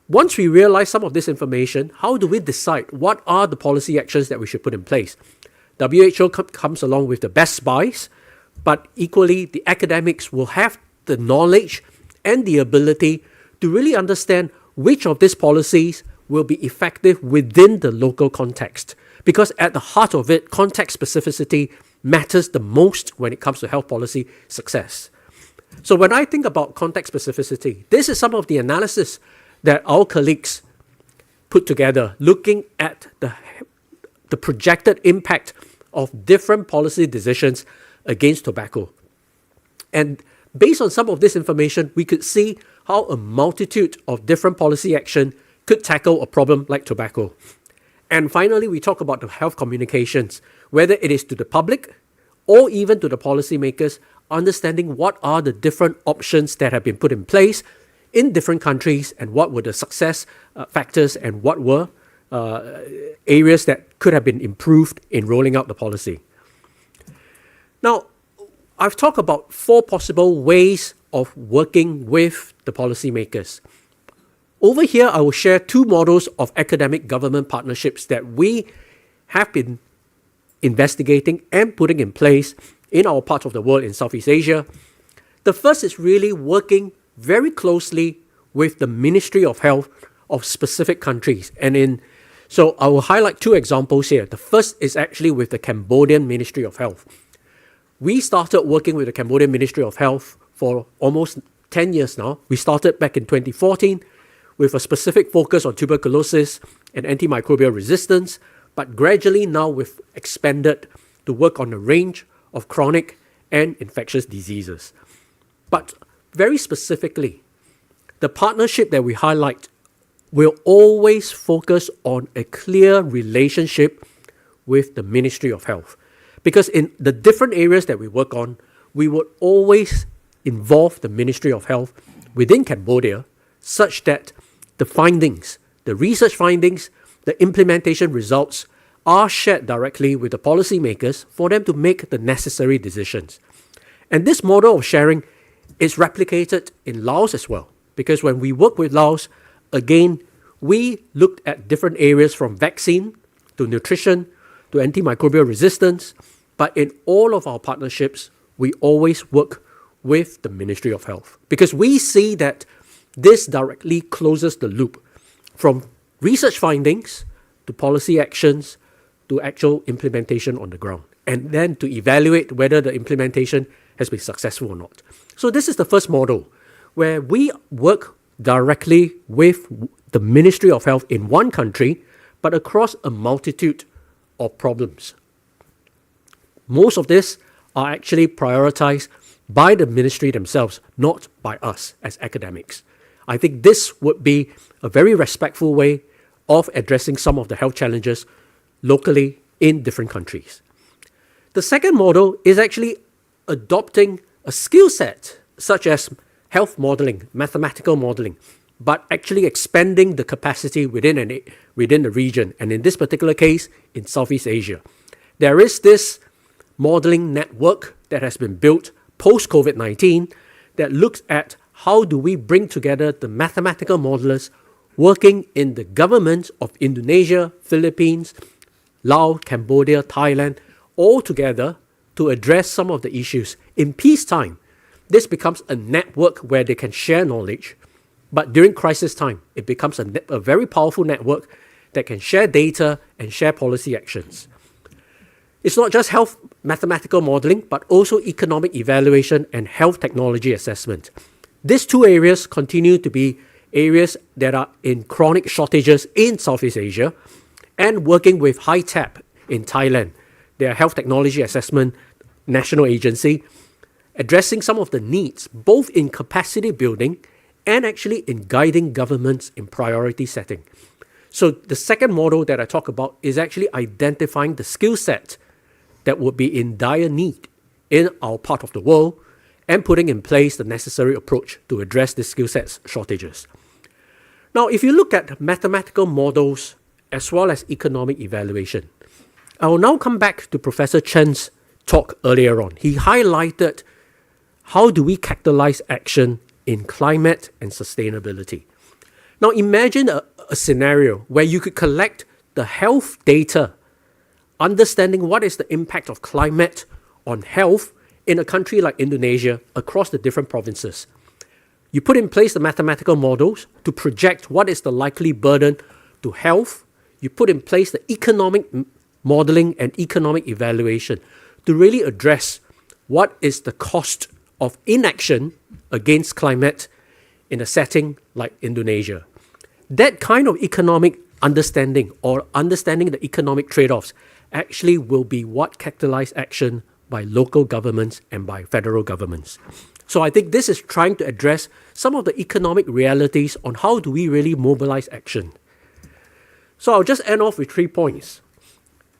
Once we realize some of this information, how do we decide what are the policy actions that we should put in place? WHO comes along with the best buys, but equally the academics will have the knowledge and the ability to really understand which of these policies will be effective within the local context. Because at the heart of it, context specificity matters the most when it comes to health policy success. So when I think about context specificity, this is some of the analysis that our colleagues put together, looking at the projected impact of different policy decisions against tobacco. And based on some of this information, we could see how a multitude of different policy action could tackle a problem like tobacco. And finally, we talk about the health communications, whether it is to the public or even to the policymakers, understanding what are the different options that have been put in place in different countries and what were the success factors and what were areas that could have been improved in rolling out the policy. Now, I've talked about 4 possible ways of working with the policymakers. Over here, I will share 2 models of academic-government partnerships that we have been investigating and putting in place in our part of the world in Southeast Asia. The first is really working very closely with the Ministry of Health of specific countries. So I will highlight 2 examples here. The first is actually with the Cambodian Ministry of Health. We started working with the Cambodian Ministry of Health for almost 10 years now. We started back in 2014 with a specific focus on tuberculosis and antimicrobial resistance, but gradually now we've expanded to work on a range of chronic and infectious diseases. But very specifically, the partnership that we highlight will always focus on a clear relationship with the Ministry of Health. Because in the different areas that we work on, we would always involve the Ministry of Health within Cambodia such that the findings, the research findings, the implementation results are shared directly with the policymakers for them to make the necessary decisions. And this model of sharing is replicated in Laos as well. Because when we work with Laos, again, we looked at different areas from vaccine to nutrition to antimicrobial resistance. But in all of our partnerships, we always work with the Ministry of Health. Because we see that this directly closes the loop from research findings to policy actions to actual implementation on the ground, and then to evaluate whether the implementation has been successful or not. So this is the first model where we work directly with the Ministry of Health in one country, but across a multitude of problems. Most of this are actually prioritized by the ministry themselves, not by us as academics. I think this would be a very respectful way of addressing some of the health challenges locally in different countries. The second model is actually adopting a skill set such as health modeling, mathematical modeling, but actually expanding the capacity within the region, and in this particular case, in Southeast Asia. There is this modeling network that has been built post-COVID-19 that looks at how do we bring together the mathematical modelers working in the governments of Indonesia, Philippines, Laos, Cambodia, Thailand, all together to address some of the issues. In peacetime, this becomes a network where they can share knowledge. But during crisis time, it becomes a very powerful network that can share data and share policy actions. It's not just health mathematical modeling, but also economic evaluation and health technology assessment. These two areas continue to be areas that are in chronic shortages in Southeast Asia, and working with HITEP in Thailand, their health technology assessment national agency, addressing some of the needs, both in capacity building and actually in guiding governments in priority setting. So the second model that I talk about is actually identifying the skill set that would be in dire need in our part of the world and putting in place the necessary approach to address the skill sets shortages. Now, if you look at mathematical models as well as economic evaluation, I will now come back to Professor Chen's talk earlier on. He highlighted how do we catalyze action in climate and sustainability. Now imagine a scenario where you could collect the health data, understanding what is the impact of climate on health in a country like Indonesia across the different provinces. You put in place the mathematical models to project what is the likely burden to health. You put in place the economic modeling and economic evaluation to really address what is the cost of inaction against climate in a setting like Indonesia. That kind of economic understanding or understanding the economic trade-offs actually will be what catalyze action by local governments and by federal governments. So I think this is trying to address some of the economic realities on how do we really mobilize action. So I'll just end off with 3 points.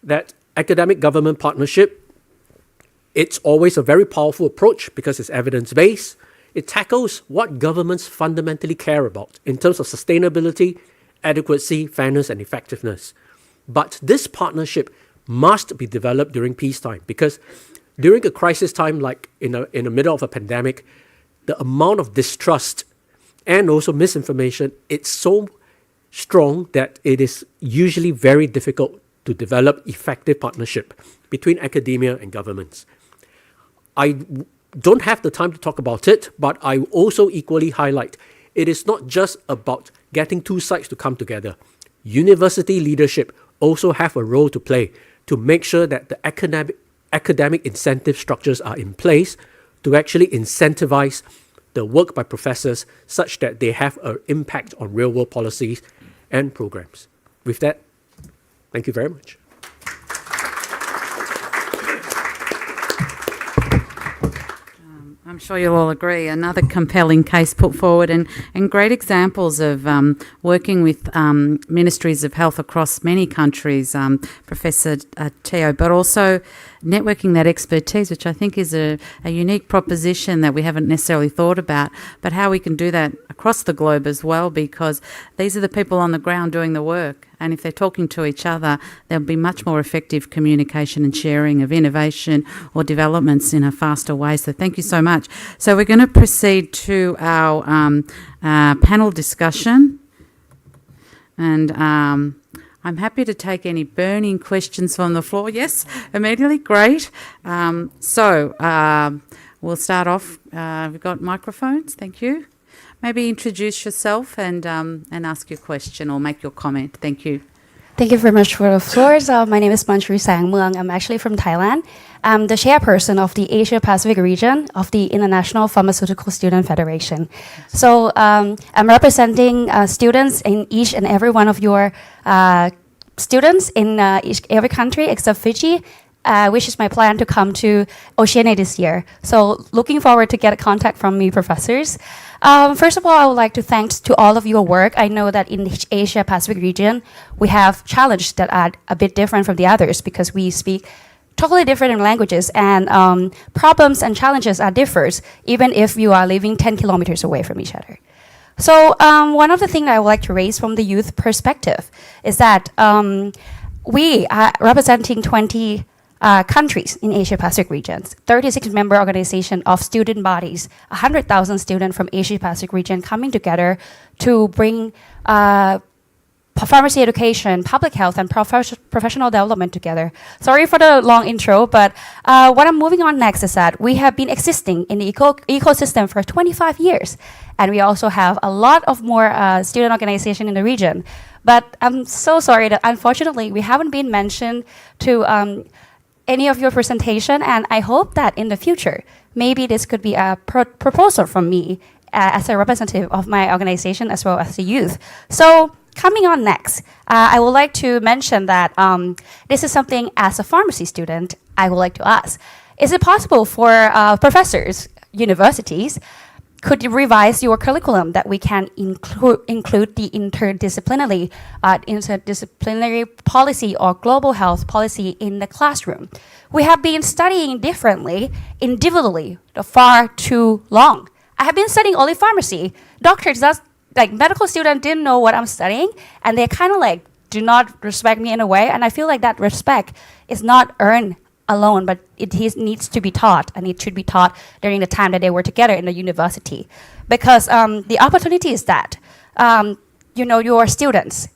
That academic government partnership, it's always a very powerful approach because it's evidence-based. It tackles what governments fundamentally care about in terms of sustainability, adequacy, fairness, and effectiveness. But this partnership must be developed during peacetime because during a crisis time like in the middle of a pandemic, the amount of distrust and also misinformation, it's so strong that it is usually very difficult to develop effective partnership between academia and governments. I don't have the time to talk about it, but I also equally highlight it is not just about getting two sides to come together. University leadership also have a role to play to make sure that the academic incentive structures are in place to actually incentivize the work by professors such that they have an impact on real-world policies and programs. With that, thank you very much. I'm sure you'll all agree, another compelling case put forward and great examples of working with ministries of health across many countries, Professor Teo, but also networking that expertise, which I think is a unique proposition that we haven't necessarily thought about, but how we can do that across the globe as well, because these are the people on the ground doing the work. And if they're talking to each other, there'll be much more effective communication and sharing of innovation or developments in a faster way. So thank you so much. So we're going to proceed to our panel discussion. And I'm happy to take any burning questions from the floor. Yes, immediately. Great. So we'll start off. We've got microphones. Thank you. Maybe introduce yourself and ask your question or make your comment. Thank you. Thank you very much for the floor. So my name is Manchuri Sangmuang. I'm actually from Thailand. I'm the chairperson of the Asia Pacific region of the International Pharmaceutical Student Federation. So I'm representing students in each and every one of your students in every country except Fiji, which is my plan to come to Oceania this year. So looking forward to get a contact from you professors. First of all, I would like to thank to all of your work. I know that in the Asia Pacific region, we have challenges that are a bit different from the others because we speak totally different languages and problems and challenges are different even if you are living 10 kilometers away from each other. So one of the things I would like to raise from the youth perspective is that we are representing 20 countries in Asia Pacific regions, 36 member organization of student bodies, 100,000 students from Asia Pacific region coming together to bring pharmacy education, public health, and professional development together. Sorry for the long intro, but what I'm moving on next is that we have been existing in the ecosystem for 25 years, and we also have a lot of more student organization in the region. But I'm so sorry that unfortunately we haven't been mentioned to any of your presentation, and I hope that in the future, maybe this could be a proposal from me as a representative of my organization as well as the youth. So coming on next, I would like to mention that this is something as a pharmacy student, I would like to ask. Is it possible for professors, universities, could you revise your curriculum that we can include the interdisciplinary policy or global health policy in the classroom? We have been studying differently, individually, far too long. I have been studying only pharmacy. Doctors, medical students didn't know what I'm studying, and they kind of do not respect me in a way, and I feel like that respect is not earned alone, but it needs to be taught, and it should be taught during the time that they were together in the university. Because the opportunity is that, your students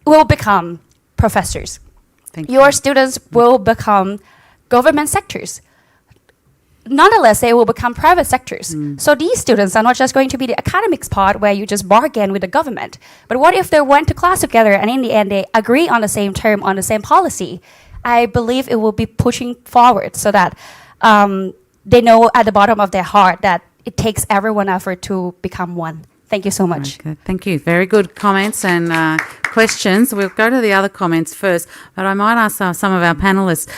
will become professors. Thank you. Your students will become government sectors. Nonetheless, they will become private sectors. So these students are not just going to be the academics part where you just bargain with the government. But what if they went to class together and in the end they agree on the same term, on the same policy? I believe it will be pushing forward so that they know at the bottom of their heart that it takes everyone effort to become one. Thank you so much. Okay, thank you. Very good comments and questions. We'll go to the other comments first, but I might ask some of our panellists.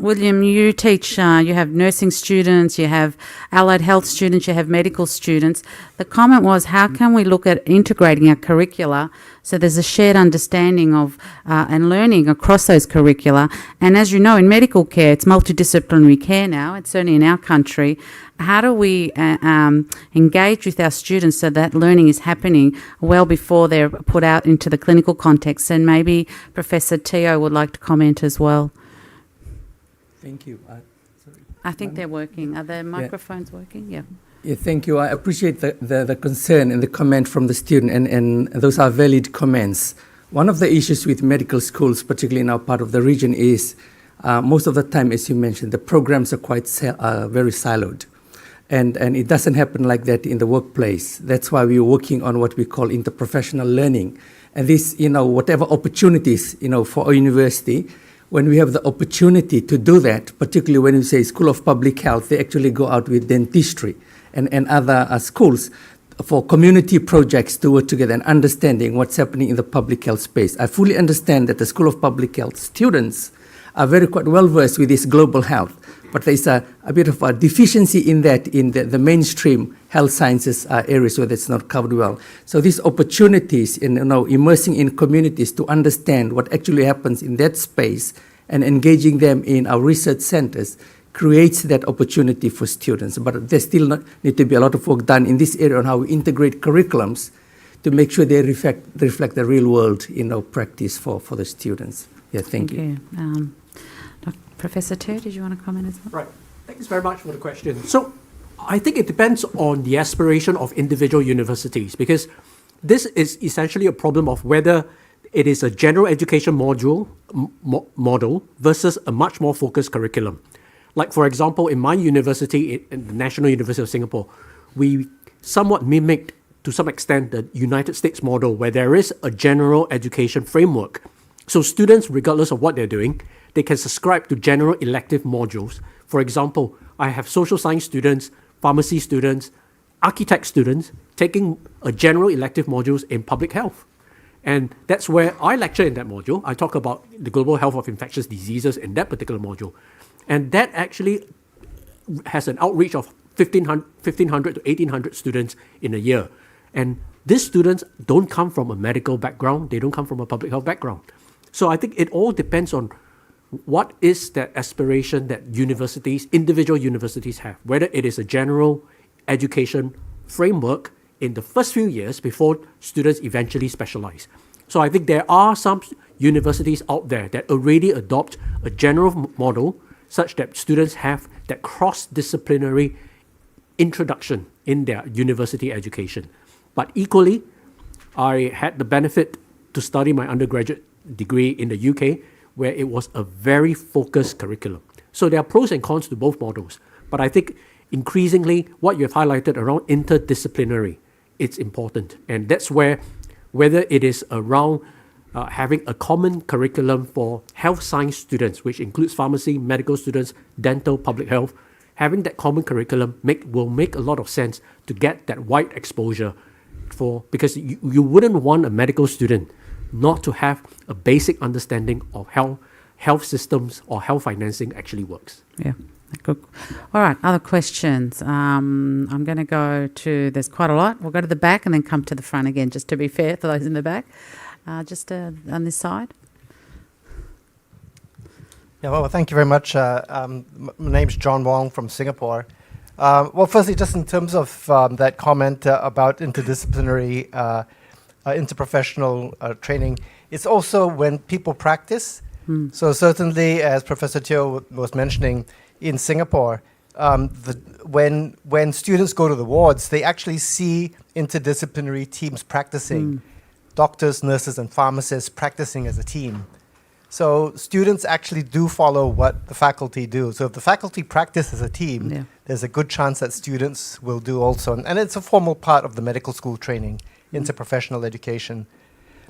William, you teach, you have nursing students, you have allied health students, you have medical students. The comment was, how can we look at integrating our curricula so there's a shared understanding of and learning across those curricula? And as you know, in medical care, it's multidisciplinary care now. It's certainly in our country. How do we engage with our students so that learning is happening well before they're put out into the clinical context? And maybe Professor Teo would like to comment as well. Thank you. I think they're working. Are the microphones working? Yeah. Yeah, thank you. I appreciate the concern and the comment from the student, and those are valid comments. One of the issues with medical schools, particularly in our part of the region, is most of the time, as you mentioned, the programs are quite very siloed. And it doesn't happen like that in the workplace. That's why we're working on what we call interprofessional learning. And this, whatever opportunities, for a university, when we have the opportunity to do that, particularly when you say School of Public Health, they actually go out with dentistry and other schools for community projects to work together and understanding what's happening in the public health space. I fully understand that the School of Public Health students are quite well versed with this global health, but there's a bit of a deficiency in that in the mainstream health sciences areas where that's not covered well. So these opportunities in immersing in communities to understand what actually happens in that space and engaging them in our research centers creates that opportunity for students. But there still need to be a lot of work done in this area on how we integrate curriculums to make sure they reflect the real world practice for the students. Yeah, thank you. Professor Ter, did you want to comment as well? Right. Thanks very much for the question. So I think it depends on the aspiration of individual universities, because this is essentially a problem of whether it is a general education model versus a much more focused curriculum. Like, for example, in my university, in the National University of Singapore, we somewhat mimicked, to some extent, the United States model, where there is a general education framework. So students, regardless of what they're doing, they can subscribe to general elective modules. For example, I have social science students, pharmacy students, architect students taking a general elective modules in public health. And that's where I lecture in that module. I talk about the global health of infectious diseases in that particular module. And that actually has an outreach of 1,500 to 1,800 students in a year. And these students don't come from a medical background. They don't come from a public health background. So I think it all depends on what is that aspiration that universities, individual universities have, whether it is a general education framework in the first few years before students eventually specialize. So I think there are some universities out there that already adopt a general model such that students have that cross-disciplinary introduction in their university education. But equally, I had the benefit to study my undergraduate degree in the UK, where it was a very focused curriculum. So there are pros and cons to both models. But I think increasingly what you have highlighted around interdisciplinary, it's important. And that's where, whether it is around having a common curriculum for health science students, which includes pharmacy, medical students, dental, public health, having that common curriculum will make a lot of sense to get that wide exposure because you wouldn't want a medical student not to have a basic understanding of how health systems or health financing actually works. Yeah. Good. All right, other questions. I'm going to go to, there's quite a lot. We'll go to the back and then come to the front again, just to be fair for those in the back. Just on this side. Yeah, well, thank you very much. My name's John Wong from Singapore. Well, firstly, just in terms of that comment about interdisciplinary, interprofessional training, it's also when people practice. So certainly, as Professor Teo was mentioning, in Singapore, when students go to the wards, they actually see interdisciplinary teams practicing, doctors, nurses, and pharmacists practicing as a team. So students actually do follow what the faculty do. So if the faculty practice as a team, there's a good chance that students will do also. And it's a formal part of the medical school training, interprofessional education.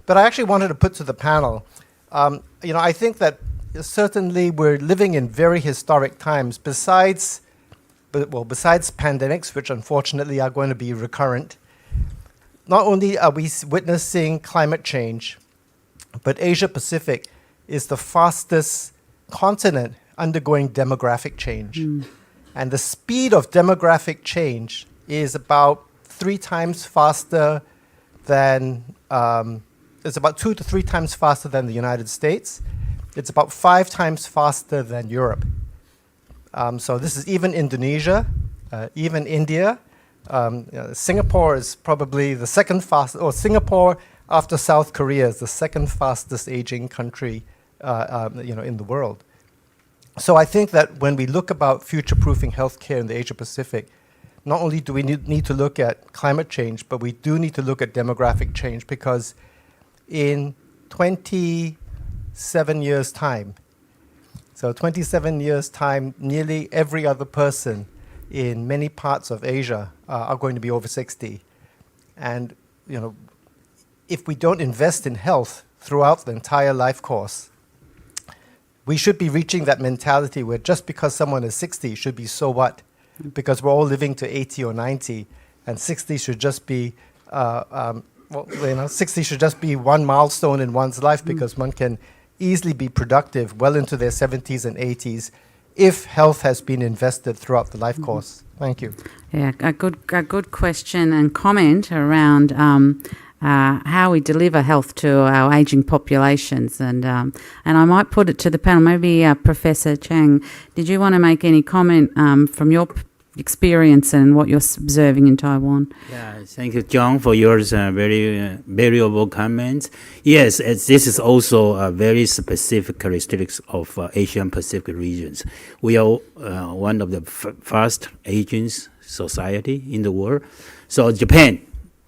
But I actually wanted to put to the panel, I think that certainly we're living in very historic times. Besides pandemics, which unfortunately are going to be recurrent, not only are we witnessing climate change, but Asia Pacific is the fastest continent undergoing demographic change. And the speed of demographic change is about 3 times faster than, it's about 2 to 3 times faster than the United States. It's about 5 times faster than Europe. So this is even Indonesia, even India. Singapore is probably the second fastest, or Singapore after South Korea is the second fastest aging country in the world. So I think that when we look about future-proofing healthcare in the Asia Pacific, not only do we need to look at climate change, but we do need to look at demographic change, because in 27 years' time, nearly every other person in many parts of Asia are going to be over 60. And, if we don't invest in health throughout the entire life course, we should be reaching that mentality where just because someone is 60 should be so what? Because we're all living to 80 or 90, and 60 should just be, 60 should just be one milestone in one's life, because one can easily be productive well into their 70s and 80s if health has been invested throughout the life course. Thank you. Yeah, a good question and comment around how we deliver health to our ageing populations, and I might put it to the panel. Maybe Professor Chang, did you want to make any comment from your experience and what you're observing in Taiwan? Yeah, thank you, John, for your very valuable comments. Yes, this is also a very specific characteristics of Asian Pacific regions. We are one of the fast aging society in the world. So Japan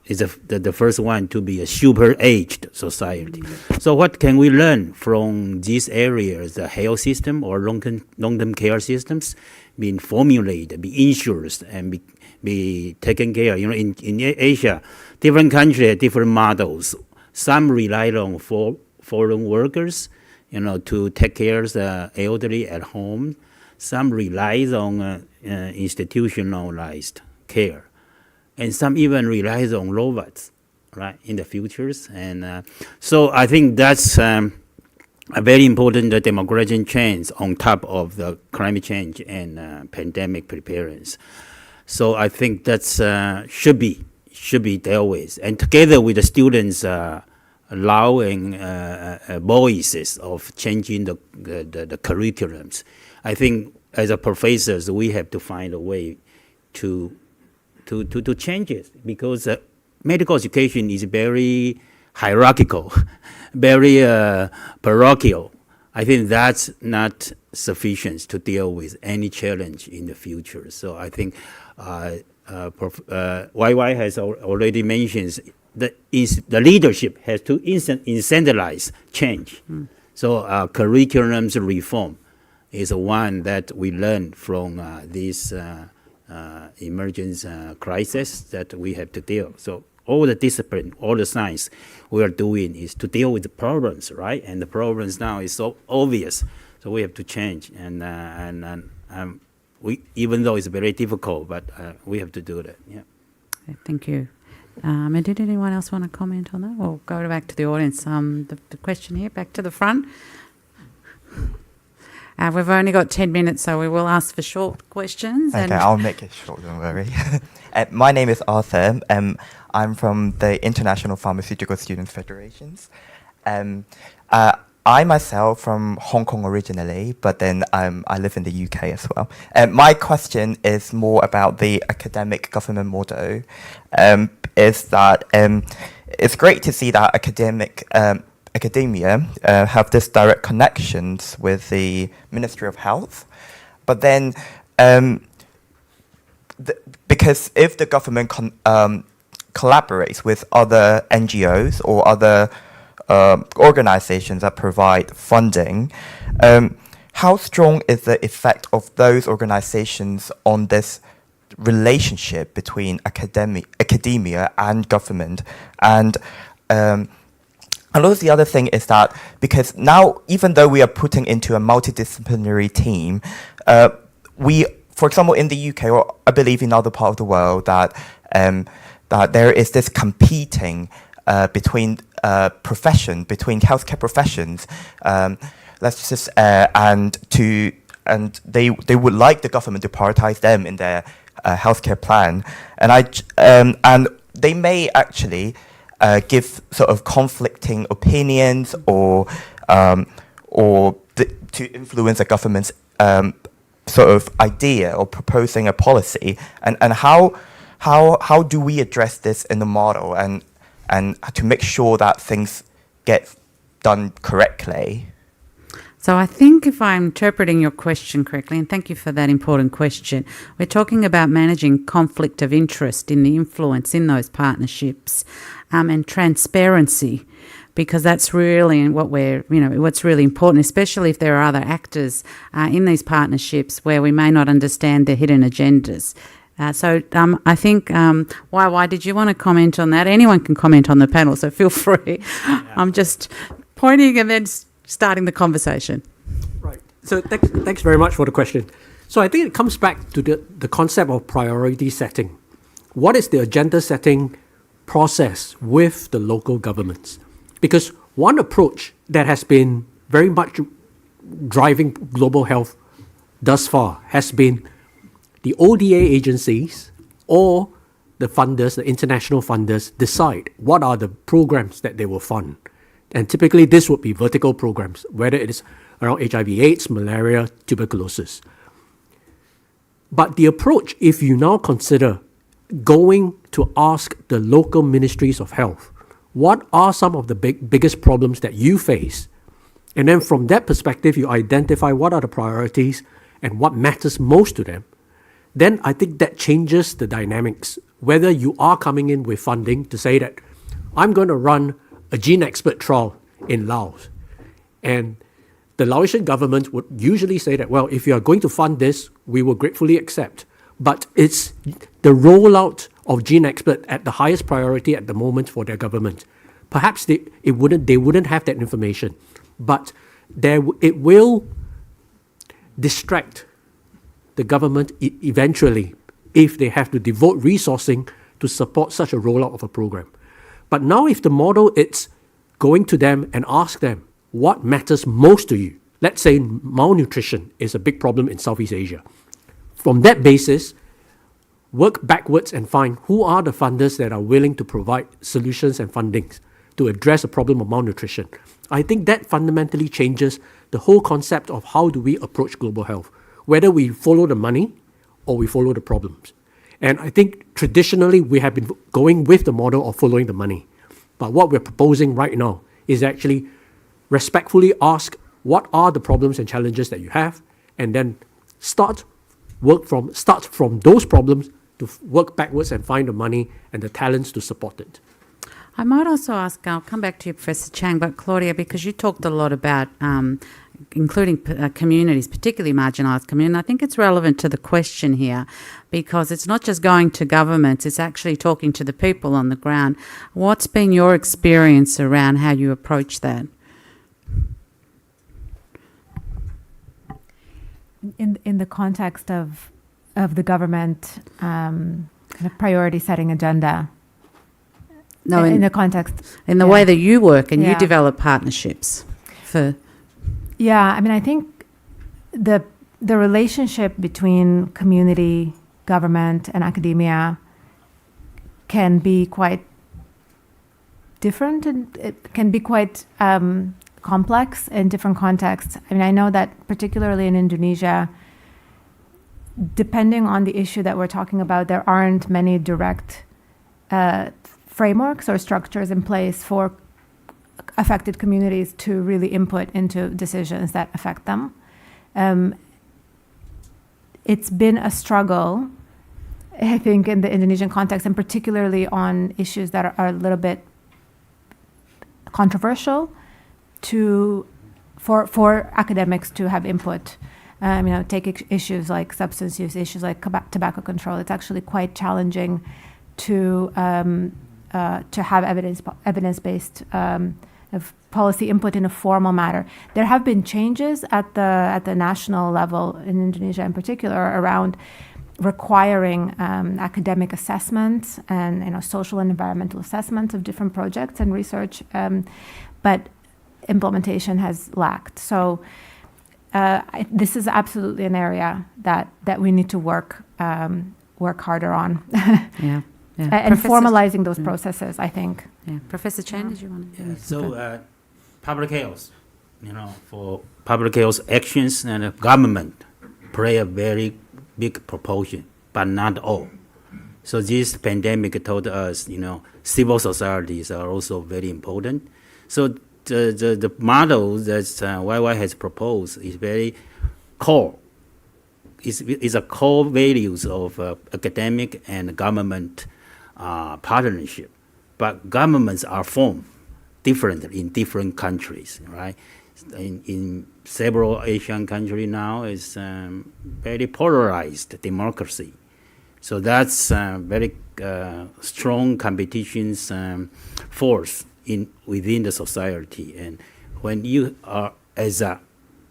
is the first one to be a super aged society. So what can we learn from these areas? The health system or long-term care systems being formulated, be insured, and be taken care. In Asia, different countries, different models. Some rely on foreign workers, to take care of the elderly at home. Some rely on institutionalized care. And some even relies on robots, right, in the futures. And so I think that's a very important demographic change on top of the climate change and pandemic preparedness. So I think that's should be dealt with. And together with the students allowing voices of changing the curriculums, I think as a professors, we have to find a way to change it, because medical education is very hierarchical, very parochial. I think that's not sufficient to deal with any challenge in the future. So I think YY has already mentioned the leadership has to incentivize change. So curriculums reform is one that we learned from this emergence crisis that we have to deal. So all the discipline, all the science we are doing is to deal with the problems, right? And the problems now is so obvious, so we have to change. And we, even though it's very difficult, but we have to do that. Yeah. Okay, thank you. And did anyone else want to comment on that? Or go back to the audience. The question here, back to the front. We've only got 10 minutes, so we will ask for short questions. Okay, I'll make it short, don't worry. My name is Arthur. I'm from the International Pharmaceutical Students Federations. I myself from Hong Kong originally, but then I live in the UK as well. My question is more about the academic government model. Is that it's great to see that academia have this direct connections with the Ministry of Health, but then because if the government collaborates with other NGOs or other organizations that provide funding, how strong is the effect of those organizations on this relationship between academia and government? And also the other thing is that because now, even though we are putting into a multidisciplinary team, we, for example, in the UK, or I believe in other parts of the world, that there is this competing between between healthcare professions, let's just and they would like the government to prioritize them in their healthcare plan, and they may actually give sort of conflicting opinions or to influence the government's sort of idea or proposing a policy, and how do we address this in the model and to make sure that things get done correctly? So I think if I'm interpreting your question correctly, and thank you for that important question, we're talking about managing conflict of interest in the influence in those partnerships, and transparency, because that's really what's really important, especially if there are other actors in these partnerships where we may not understand their hidden agendas. I think, why did you want to comment on that? Anyone can comment on the panel, so feel free. Yeah. I'm just pointing and then starting the conversation. Right. So thanks very much for the question. So I think it comes back to the concept of priority setting. What is the agenda setting process with the local governments? Because one approach that has been very much driving global health thus far has been the ODA agencies or the funders, the international funders, decide what are the programs that they will fund. And typically this would be vertical programs, whether it is around HIV/AIDS, malaria, tuberculosis. But the approach, if you now consider going to ask the local ministries of health, what are some of the biggest problems that you face? And then from that perspective, you identify what are the priorities and what matters most to them. Then I think that changes the dynamics. Whether you are coming in with funding to say that I'm going to run a gene expert trial in Laos, and the Laotian government would usually say that, well, if you are going to fund this, we will gratefully accept. But it's the rollout of gene expert at the highest priority at the moment for their government. Perhaps they wouldn't have that information, but it will distract the government eventually if they have to devote resourcing to support such a rollout of a program. But now if the model is going to them and ask them what matters most to you, let's say malnutrition is a big problem in Southeast Asia. From that basis, work backwards and find who are the funders that are willing to provide solutions and fundings to address the problem of malnutrition. I think that fundamentally changes the whole concept of how do we approach global health, whether we follow the money or we follow the problems. And I think traditionally we have been going with the model of following the money. But what we're proposing right now is actually respectfully ask what are the problems and challenges that you have, and then start from those problems to work backwards and find the money and the talents to support it. I might also ask, I'll come back to you, Professor Chang, but Claudia, because you talked a lot about including communities, particularly marginalised communities. I think it's relevant to the question here because it's not just going to governments, it's actually talking to the people on the ground. What's been your experience around how you approach that? In the context of the government kind of priority setting agenda. No, in the context. In the yeah. way that you work and you Yeah. develop partnerships for... Yeah, I mean, I think the relationship between community, government, and academia can be quite different, and it can be quite complex in different contexts. I mean, I know that particularly in Indonesia, depending on the issue that we're talking about, there aren't many direct frameworks or structures in place for affected communities to really input into decisions that affect them. It's been a struggle, I think, in the Indonesian context, and particularly on issues that are a little bit controversial for academics to have input. Take issues like substance use, issues like tobacco control. It's actually quite challenging to have evidence-based of policy input in a formal manner. There have been changes at the national level in Indonesia, in particular, around requiring academic assessments and social and environmental assessments of different projects and research, but implementation has lacked. So this is absolutely an area that we need to work harder on. Yeah. Yeah. And formalizing those processes, I think. Yeah. Professor Chen, did you want to? So public health, for public health actions, and government play a very big proportion, but not all. So this pandemic taught us, civil societies are also very important. So the model that YY has proposed is very core. Is a core values of academic and government partnership, but governments are formed differently in different countries, right? In several Asian countries now, it's very polarized democracy. So that's very strong competitions force within the society. And when you are, as a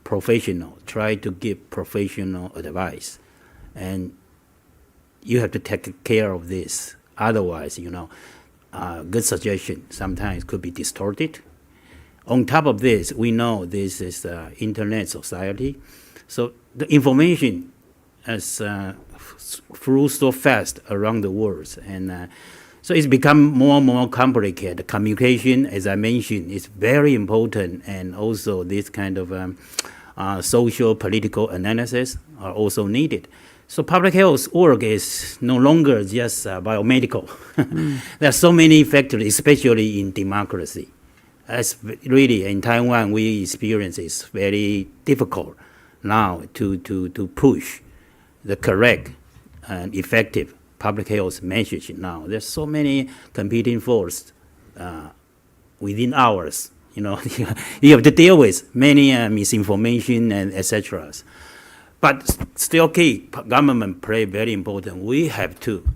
professional, try to give professional advice, and you have to take care of this. Otherwise, good suggestion sometimes could be distorted. On top of this, we know this is internet society, so the information has flew so fast around the world, and so it's become more and more complicated. Communication, as I mentioned, is very important, and also this kind of social political analysis are also needed. So public health work is no longer just biomedical. There are so many factors, especially in democracy. That's really, in Taiwan, we experience it's very difficult now to push the correct and effective public health message now. There's so many competing forces within hours. You have to deal with many misinformation and etc. But still key, government play very important. We have to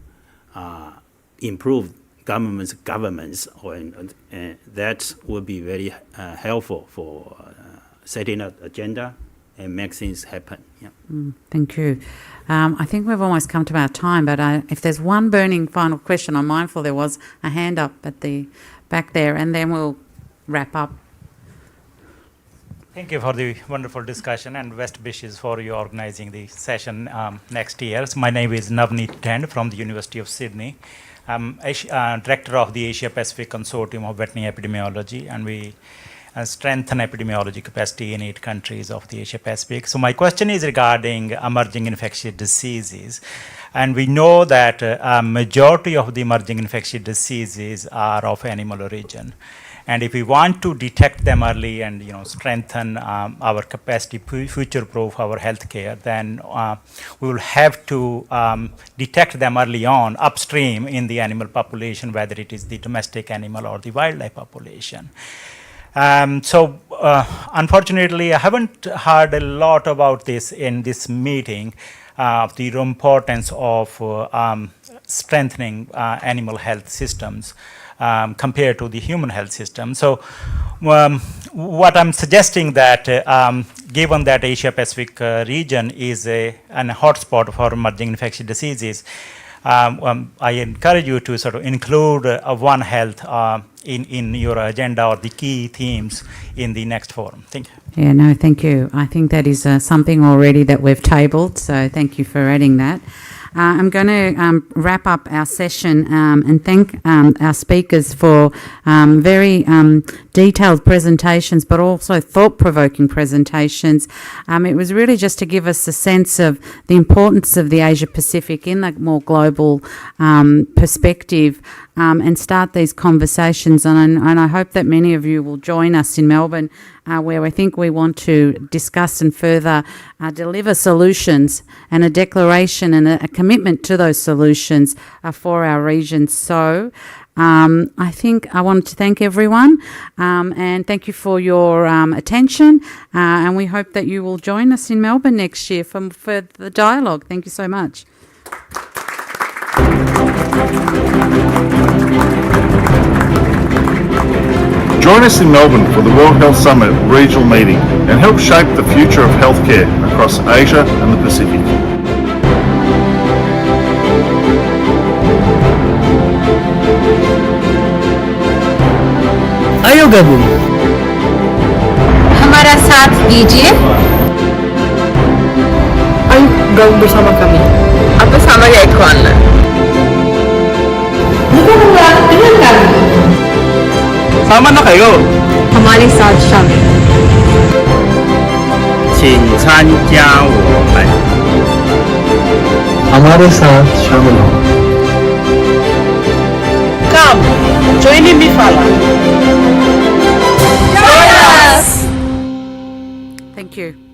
improve governments, and that will be very helpful for setting an agenda and make things happen. Yeah. Thank you. I think we've almost come to our time, but if there's one burning final question, I'm mindful there was a hand up at the back there, and then we'll wrap up. Thank you for the wonderful discussion, and best wishes for you organizing the session next year. So my name is Navneet Tend from the University of Sydney. I'm director of the Asia Pacific Consortium of Veterinary Epidemiology, and we strengthen epidemiology capacity in 8 countries of the Asia Pacific. So my question is regarding emerging infectious diseases. And we know that a majority of the emerging infectious diseases are of animal origin. And if we want to detect them early and strengthen our capacity, future-proof our healthcare, then we will have to detect them early on upstream in the animal population, whether it is the domestic animal or the wildlife population. Unfortunately, I haven't heard a lot about this in this meeting, the importance of strengthening animal health systems compared to the human health system. So what I'm suggesting that given that Asia Pacific region is a hotspot for emerging infectious diseases, I encourage you to sort of include One Health in your agenda or the key themes in the next forum. Thank you. Yeah, no, thank you. I think that is something already that we've tabled, so thank you for adding that. I'm going to wrap up our session and thank our speakers for very detailed presentations, but also thought-provoking presentations. It was really just to give us a sense of the importance of the Asia-Pacific in the more global perspective and start these conversations. And I hope that many of you will join us in Melbourne, where I think we want to discuss and further deliver solutions and a declaration and a commitment to those solutions for our region. So I think I wanted to thank everyone and thank you for your attention, and we hope that you will join us in Melbourne next year for the dialogue. Thank you so much. Join us in Melbourne for the World Health Summit regional meeting and help shape the future of healthcare across Asia and the Pacific. Ayo gabung. हमारा साथ दीजिए. Ayo gabung bersama kami. Apa sama yaitu Anda? Bergabunglah dengan kami. Sama na kayo. हमारे साथ शामिल. 请参加我们。 हमारे साथ शामिल हो. Come, join me, Fala. Join us. Thank you.